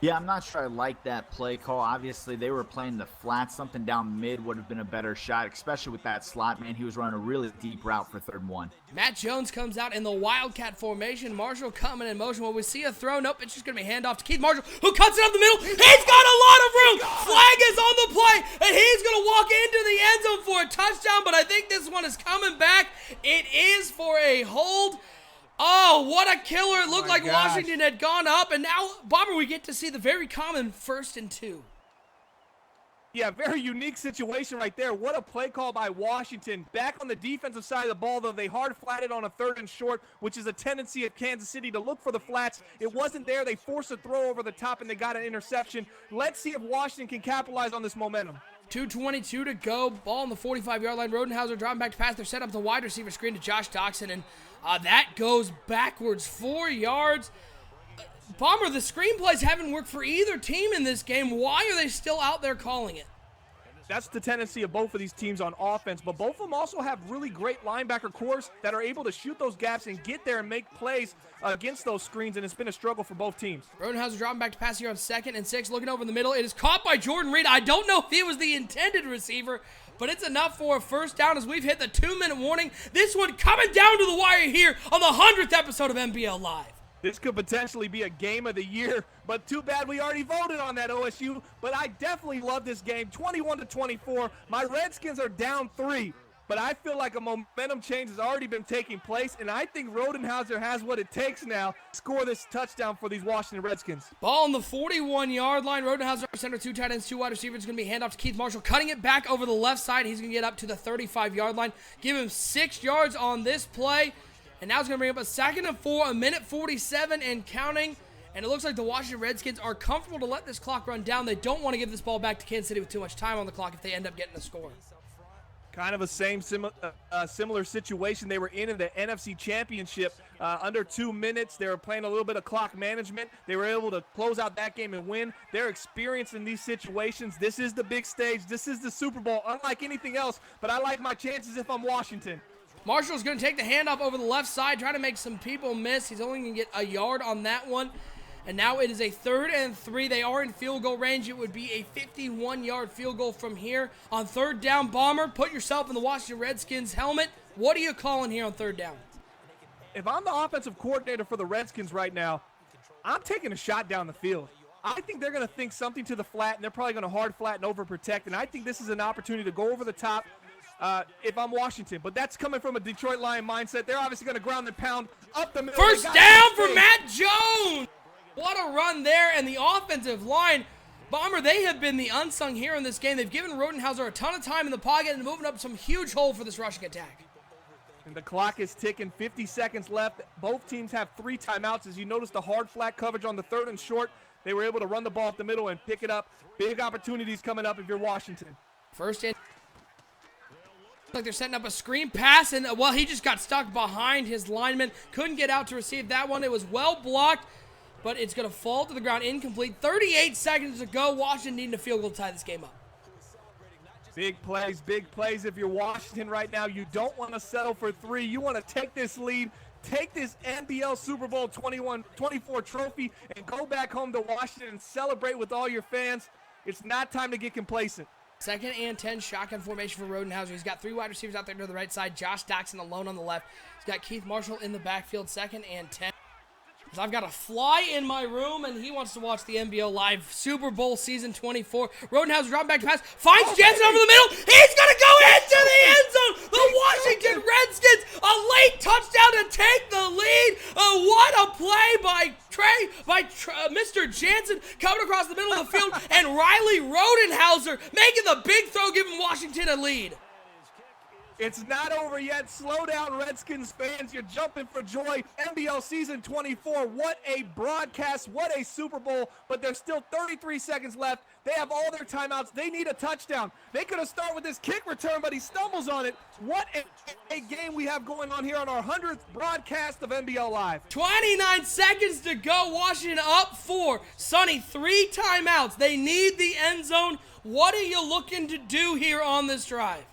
Yeah, I'm not sure I like that play call. Obviously, they were playing the flat. Something down mid would have been a better shot, especially with that slot, man. He was running a really deep route for 3rd and 1. Matt Jones comes out in the Wildcat formation. Marshall coming in motion. Will we see a throw? Nope, it's just going to be a handoff to Keith Marshall, who cuts it up the middle. He's got a lot of room. Flag is on the play, and he's going to walk into the end zone for a touchdown, but I think this one is coming back. It is for a hold. Oh, what a killer. It looked like Washington had gone up, and now, Bomber, we get to see the very common 1st and 2. Yeah, very unique situation right there. What a play call by Washington. Back on the defensive side of the ball, though, they hard flatted on a 3rd and short, which is a tendency of Kansas City to look for the flats. It wasn't there. They forced a throw over the top, and they got an interception. Let's see if Washington can capitalize on this momentum. 2:22 to go. Ball on the 45-yard line. Rodenhauser driving back to pass. They're set up the wide receiver screen to Josh Doxson, and that goes backwards 4 yards. Bomber, the screenplays haven't worked for either team in this game. Why are they still out there calling it? That's the tendency of both of these teams on offense, but both of them also have really great linebacker cores that are able to shoot those gaps and get there and make plays against those screens, and it's been a struggle for both teams. Rodenhauser dropping back to pass here on 2nd and 6, looking over in the middle. It is caught by Jordan Reed. I don't know if he was the intended receiver, but it's enough for a 1st down as we've hit the 2-minute warning. This one coming down to the wire here on the 100th episode of MBL Live. This could potentially be a game of the year, but too bad we already voted on that, OSU. But I definitely love this game, 21-24. My Redskins are down 3, but I feel like a momentum change has already been taking place, and I think Rodenhauser has what it takes now to score this touchdown for these Washington Redskins. Ball on the 41-yard line. Rodenhauser center, 2 tight ends, 2 wide receivers. Going to be handoff to Keith Marshall, cutting it back over the left side. He's going to get up to the 35-yard line. Give him 6 yards on this play. And now it's going to bring up a 2nd and 4, 1:47 and counting. And it looks like the Washington Redskins are comfortable to let this clock run down. They don't want to give this ball back to Kansas City with too much time on the clock if they end up getting a score. Kind of a similar situation they were in the NFC Championship. Under 2 minutes, they were playing a little bit of clock management. They were able to close out that game and win. They're experienced in these situations. This is the big stage. This is the Super Bowl, unlike anything else. But I like my chances if I'm Washington. Marshall's going to take the handoff over the left side, trying to make some people miss. He's only going to get a yard on that one. And now it is a 3rd and 3. They are in field goal range. It would be a 51-yard field goal from here. On 3rd down, Bomber, put yourself in the Washington Redskins helmet. What are you calling here on 3rd down? If I'm the offensive coordinator for the Redskins right now, I'm taking a shot down the field. I think they're going to think something to the flat, and they're probably going to hard flat and overprotect. And I think this is an opportunity to go over the top if I'm Washington. But that's coming from a Detroit Lion mindset. They're obviously going to ground and pound up the middle. First down for Matt Jones. What a run there, and the offensive line Bomber, they have been the unsung hero in this game. They've given Rodenhauser a ton of time in the pocket and moving up some huge hole for this rushing attack. And the clock is ticking, 50 seconds left. Both teams have 3 timeouts. As you notice the hard flat coverage on the 3rd and short, they were able to run the ball up the middle and pick it up. Big opportunities coming up if you're Washington. First in. Like they're setting up a screen pass, and well, he just got stuck behind his lineman. Couldn't get out to receive that one. It was well blocked, but it's going to fall to the ground incomplete. 38 seconds to go. Washington needing a field goal to tie this game up. Big plays. If you're Washington right now, you don't want to settle for 3. You want to take this lead, take this NBL Super Bowl 24 trophy, and go back home to Washington and celebrate with all your fans. It's not time to get complacent. 2nd and 10, shotgun formation for Rodenhauser. He's got 3 wide receivers out there to the right side. Josh Doxson alone on the left. He's got Keith Marshall in the backfield, 2nd and 10. I've got a fly in my room, and he wants to watch the NBL Live Super Bowl Season 24. Rodenhauser dropping back to pass, finds Jansen over the middle. He's going to go into the end zone. The Washington Redskins, a late touchdown to take the lead. What a play by Mr. Jansen coming across the middle of the field, and Riley Rodenhauser making the big throw, giving Washington a lead. It's not over yet. Slow down, Redskins fans. You're jumping for joy. NBL Season 24. What a broadcast. What a Super Bowl. But there's still 33 seconds left. They have all their timeouts. They need a touchdown. They could have started with this kick return, but he stumbles on it. What a game we have going on here on our 100th broadcast of NBL Live. 29 seconds to go. Washington up 4. Sonny, 3 timeouts. They need the end zone. What are you looking to do here on this drive?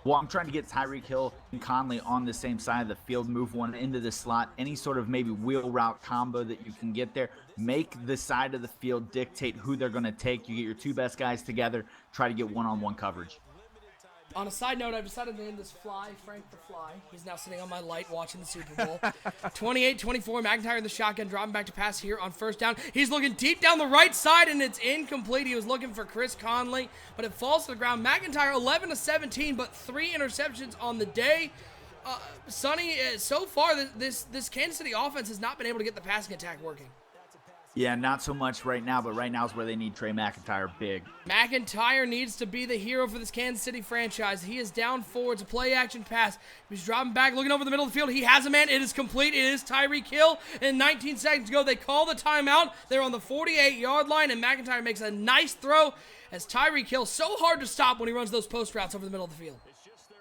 Well, I'm trying to get Tyreek Hill and Conley on the same side of the field, move one into the slot, any sort of maybe wheel route combo that you can get there. Make the side of the field dictate who they're going to take. You get your 2 best guys together, try to get one-on-one coverage. On a side note, I've decided to name this Fly Frank the Fly. He's now sitting on my light watching the Super Bowl. 28-24, McIntyre in the shotgun, dropping back to pass here on 1st down. He's looking deep down the right side, and it's incomplete. He was looking for Chris Conley, but it falls to the ground. McIntyre 11-17, but 3 interceptions on the day. Sonny, so far, this Kansas City offense has not been able to get the passing attack working. Yeah, not so much right now, but right now is where they need Trey McIntyre big. McIntyre needs to be the hero for this Kansas City franchise. He is down 4. It's a play-action pass. He's dropping back, looking over the middle of the field. He has a man. It is complete. It is Tyreek Hill. And 19 seconds to go, they call the timeout. They're on the 48-yard line, and McIntyre makes a nice throw as Tyreek Hill, so hard to stop when he runs those post routes over the middle of the field.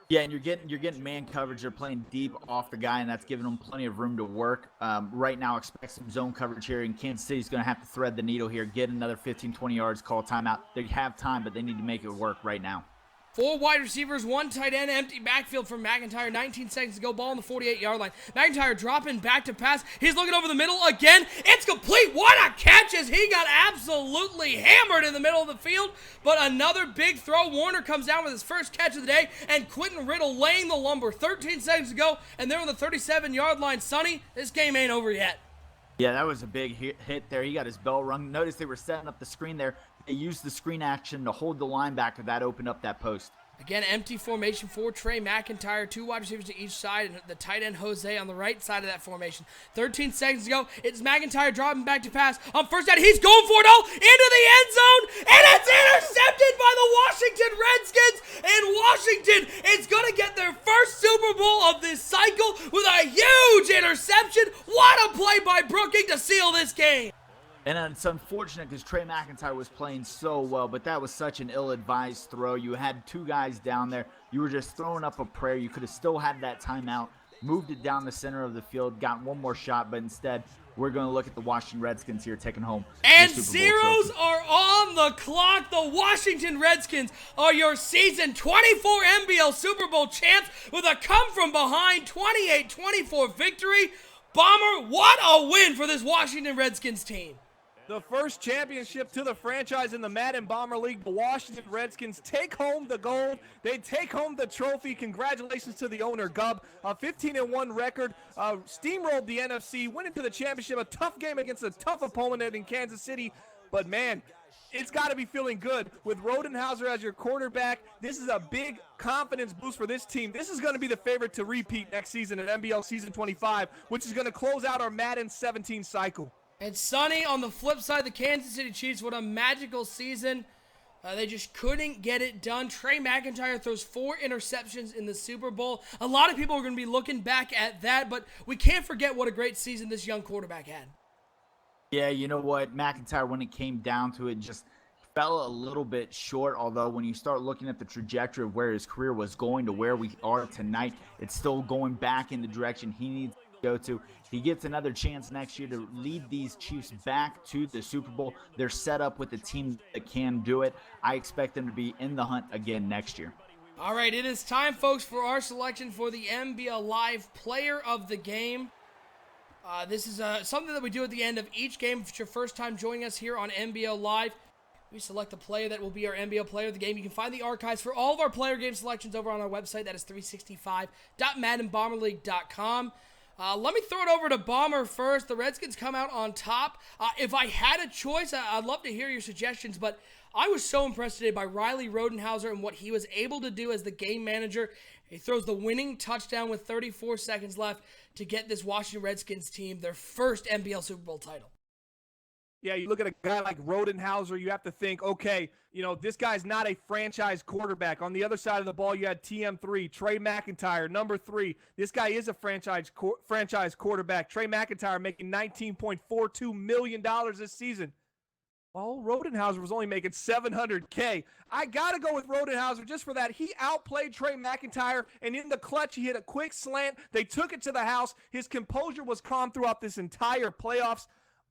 Yeah, and you're getting man coverage. They're playing deep off the guy, and that's giving them plenty of room to work. Right now, expect some zone coverage here, and Kansas City's going to have to thread the needle here, get another 15, 20 yards, call timeout. They have time, but they need to make it work right now. 4 wide receivers, 1 tight end, empty backfield from McIntyre. 19 seconds to go, ball on the 48-yard line. McIntyre dropping back to pass. He's looking over the middle again. It's complete. What a catch as he got absolutely hammered in the middle of the field. But another big throw. Warner comes down with his first catch of the day, and Quentin Riddle laying the lumber. 13 seconds to go, and they're on the 37-yard line. Sonny, this game ain't over yet. Yeah, that was a big hit there. He got his bell rung. Notice they were setting up the screen there. They used the screen action to hold the linebacker. That opened up that post. Again, empty formation for Trey McIntyre. 2 wide receivers to each side, and the tight end Jose on the right side of that formation. 13 seconds to go. It's McIntyre dropping back to pass. On 1st down, he's going for it all into the end zone, and it's intercepted by the Washington Redskins. And Washington is going to get their first Super Bowl of this cycle with a huge interception. What a play by Brooking to seal this game. And it's unfortunate because Trey McIntyre was playing so well, but that was such an ill-advised throw. You had 2 guys down there. You were just throwing up a prayer. You could have still had that timeout, moved it down the center of the field, got one more shot, but instead we're going to look at the Washington Redskins here taking home and the Super Bowl zeros trophy. are on the clock. The Washington Redskins are your season 24 NBL Super Bowl champs with a come-from-behind 28-24 victory. Bomber, what a win for this Washington Redskins team. The first championship to the franchise in the Madden Bomber League. The Washington Redskins take home the gold. They take home the trophy. Congratulations to the owner, Gubb. A 15-1 record. Steamrolled the NFC. Went into the championship. A tough game against a tough opponent in Kansas City. But, man, it's got to be feeling good. With Rodenhauser as your quarterback, this is a big confidence boost for this team. This is going to be the favorite to repeat next season at NBL Season 25, which is going to close out our Madden 17 cycle. And Sonny, on the flip side, the Kansas City Chiefs, what a magical season. They just couldn't get it done. Trey McIntyre throws 4 interceptions in the Super Bowl. A lot of people are going to be looking back at that, but we can't forget what a great season this young quarterback had. Yeah, you know what? McIntyre, when it came down to it, just fell a little bit short, although when you start looking at the trajectory of where his career was going to where we are tonight, it's still going back in the direction he needs to go to. He gets another chance next year to lead these Chiefs back to the Super Bowl. They're set up with a team that can do it. I expect them to be in the hunt again next year. All right, it is time, folks, for our selection for the MBL Live Player of the Game. This is something that we do at the end of each game. If it's your first time joining us here on MBL Live, we select a player that will be our MBL Player of the Game. You can find the archives for all of our player game selections over on our website. That is 365.maddenbomberleague.com. Let me throw it over to Bomber first. The Redskins come out on top. If I had a choice, I'd love to hear your suggestions, but I was so impressed today by Riley Rodenhauser and what he was able to do as the game manager. He throws the winning touchdown with 34 seconds left to get this Washington Redskins team their first NBL Super Bowl title. Yeah, you look at a guy like Rodenhauser, you have to think, okay, you know, this guy's not a franchise quarterback. On the other side of the ball, you had TM3, Trey McIntyre, number 3. This guy is a franchise quarterback. Trey McIntyre making $19.42 million this season. Well, Rodenhauser was only making $700K. I got to go with Rodenhauser just for that. He outplayed Trey McIntyre, and in the clutch, he hit a quick slant. They took it to the house. His composure was calm throughout this entire playoffs.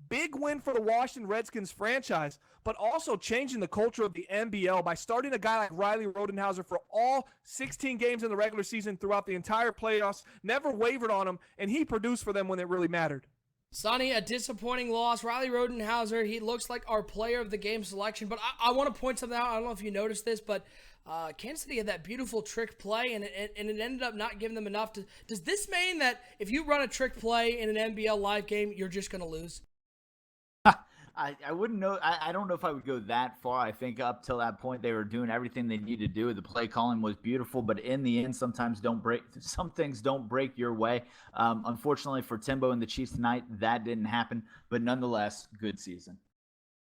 Big win for the Washington Redskins franchise, but also changing the culture of the NBL by starting a guy like Riley Rodenhauser for all 16 games in the regular season throughout the entire playoffs, never wavered on him, and he produced for them when it really mattered. Sonny, a disappointing loss. Riley Rodenhauser, he looks like our player of the game selection, but I want to point something out. I don't know if you noticed this, but Kansas City had that beautiful trick play, and it ended up not giving them enough. Does this mean that if you run a trick play in an NBL live game, you're just going to lose? I wouldn't know. I don't know if I would go that far. I think up till that point they were doing everything they needed to do. The play calling was beautiful, but in the end, some things don't break your way. Unfortunately for Timbo and the Chiefs tonight, that didn't happen. But nonetheless, good season.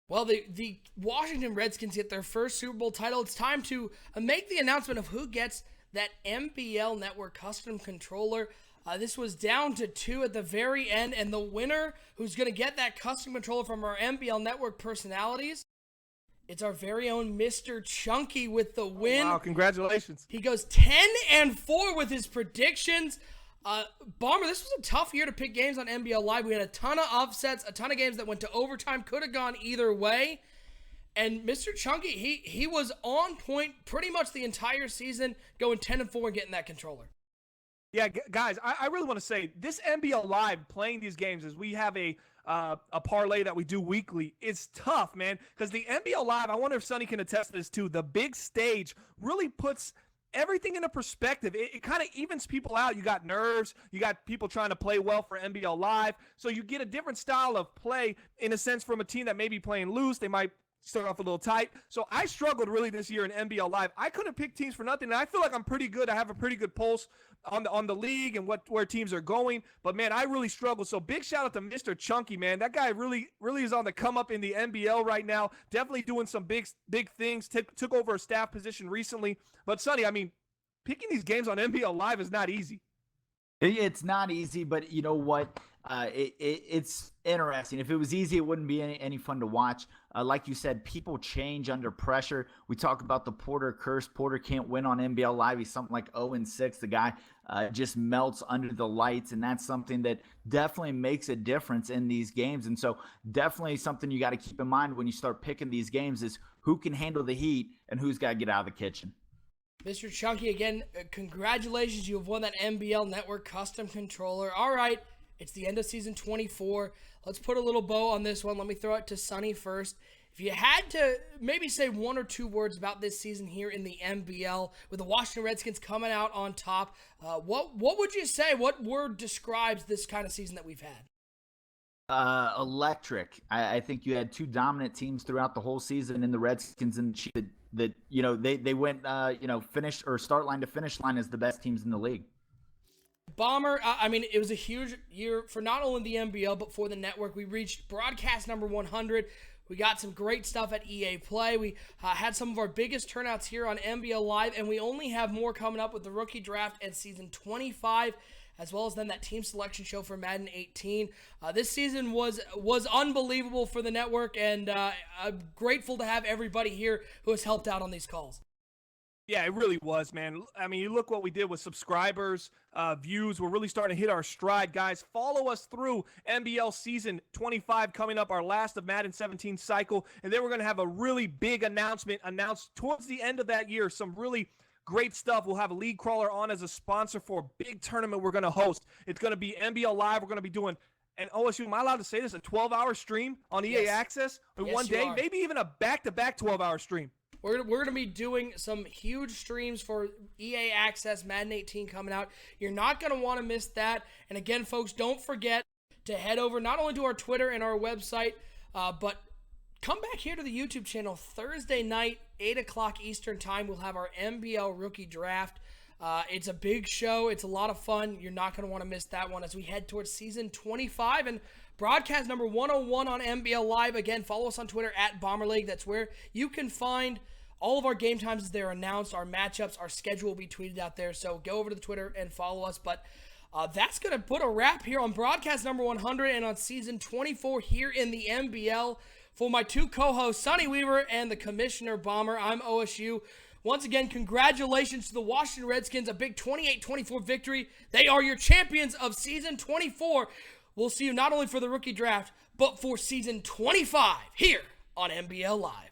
Well, the Washington Redskins get their first Super Bowl title. It's time to make the announcement of who gets that MBL Network custom controller. This was down to 2 at the very end, and the winner who's going to get that custom controller from our MBL Network personalities, it's our very own Mr. Chunky with the win. Wow, congratulations. He goes 10-4 with his predictions. Bomber, this was a tough year to pick games on NBL Live. We had a ton of upsets, a ton of games that went to overtime, could have gone either way. And Mr. Chunky, he was on point pretty much the entire season, going 10-4 and getting that controller. Yeah, guys, I really want to say this NBL Live playing these games as we have a parlay that we do weekly. It's tough, man, because the NBL Live, I wonder if Sonny can attest to this too, the big stage really puts everything into perspective. It kind of evens people out. You got nerves. You got people trying to play well for NBL Live. So you get a different style of play in a sense from a team that may be playing loose. They might start off a little tight. So I struggled really this year in NBL Live. I couldn't pick teams for nothing, and I feel like I'm pretty good. I have a pretty good pulse on the league and where teams are going. But, man, I really struggled. So big shout-out to Mr. Chunky, man. That guy really is on the come-up in the NBL right now. Definitely doing some big things. Took over a staff position recently. But, Sonny, I mean, picking these games on NBL Live is not easy. It's not easy, but you know what? It's interesting. If it was easy, it wouldn't be any fun to watch. Like you said, people change under pressure. We talk about the Porter curse. Porter can't win on NBL Live. He's something like 0-6. The guy just melts under the lights, and that's something that definitely makes a difference in these games. And so definitely something you got to keep in mind when you start picking these games is who can handle the heat and who's got to get out of the kitchen. Mr. Chunky, again, congratulations. You have won that NBL Network custom controller. All right, it's the end of season 24. Let's put a little bow on this one. Let me throw it to Sonny first. If you had to maybe say 1 or 2 words about this season here in the NBL, with the Washington Redskins coming out on top, what would you say? What word describes this kind of season that we've had? Electric. I think you had 2 dominant teams throughout the whole season in the Redskins and the Chiefs that they went finish or start line to finish line as the best teams in the league. Bomber, I mean, it was a huge year for not only the NBL, but for the network. We reached broadcast number 100. We got some great stuff at EA Play. We had some of our biggest turnouts here on NBL Live, and we only have more coming up with the rookie draft and season 25, as well as then that team selection show for Madden 18. This season was unbelievable for the network, and I'm grateful to have everybody here who has helped out on these calls. Yeah, it really was, man. I mean, you look what we did with subscribers, views. We're really starting to hit our stride, guys. Follow us through NBL Season 25 coming up, our last of Madden 17 cycle. And then we're going to have a really big announcement announced towards the end of that year. Some really great stuff. We'll have a league crawler on as a sponsor for a big tournament we're going to host. It's going to be NBL Live. We're going to be doing, and OSU, am I allowed to say this, a 12-hour stream on EA Access in one day? Maybe even a back-to-back 12-hour stream. We're going to be doing some huge streams for EA Access Madden 18 coming out. You're not going to want to miss that. And again, folks, don't forget to head over not only to our Twitter and our website, but come back here to the YouTube channel Thursday night, 8 o'clock Eastern time. We'll have our Mbl Rookie Draft. It's a big show. It's a lot of fun. You're not going to want to miss that one as we head towards season 25 and broadcast number 101 on NBL Live. Again, follow us on Twitter at Bomber League. That's where you can find all of our game times as they're announced, our matchups, our schedule will be tweeted out there. So go over to the Twitter and follow us. But that's going to put a wrap here on broadcast number 100 and on season 24 here in the NBL. For my two co-hosts, Sonny Weaver and the Commissioner Bomber, I'm OSU. Once again, congratulations to the Washington Redskins, a big 28-24 victory. They are your champions of season 24. We'll see you not only for the rookie draft, but for season 25 here on NBL Live.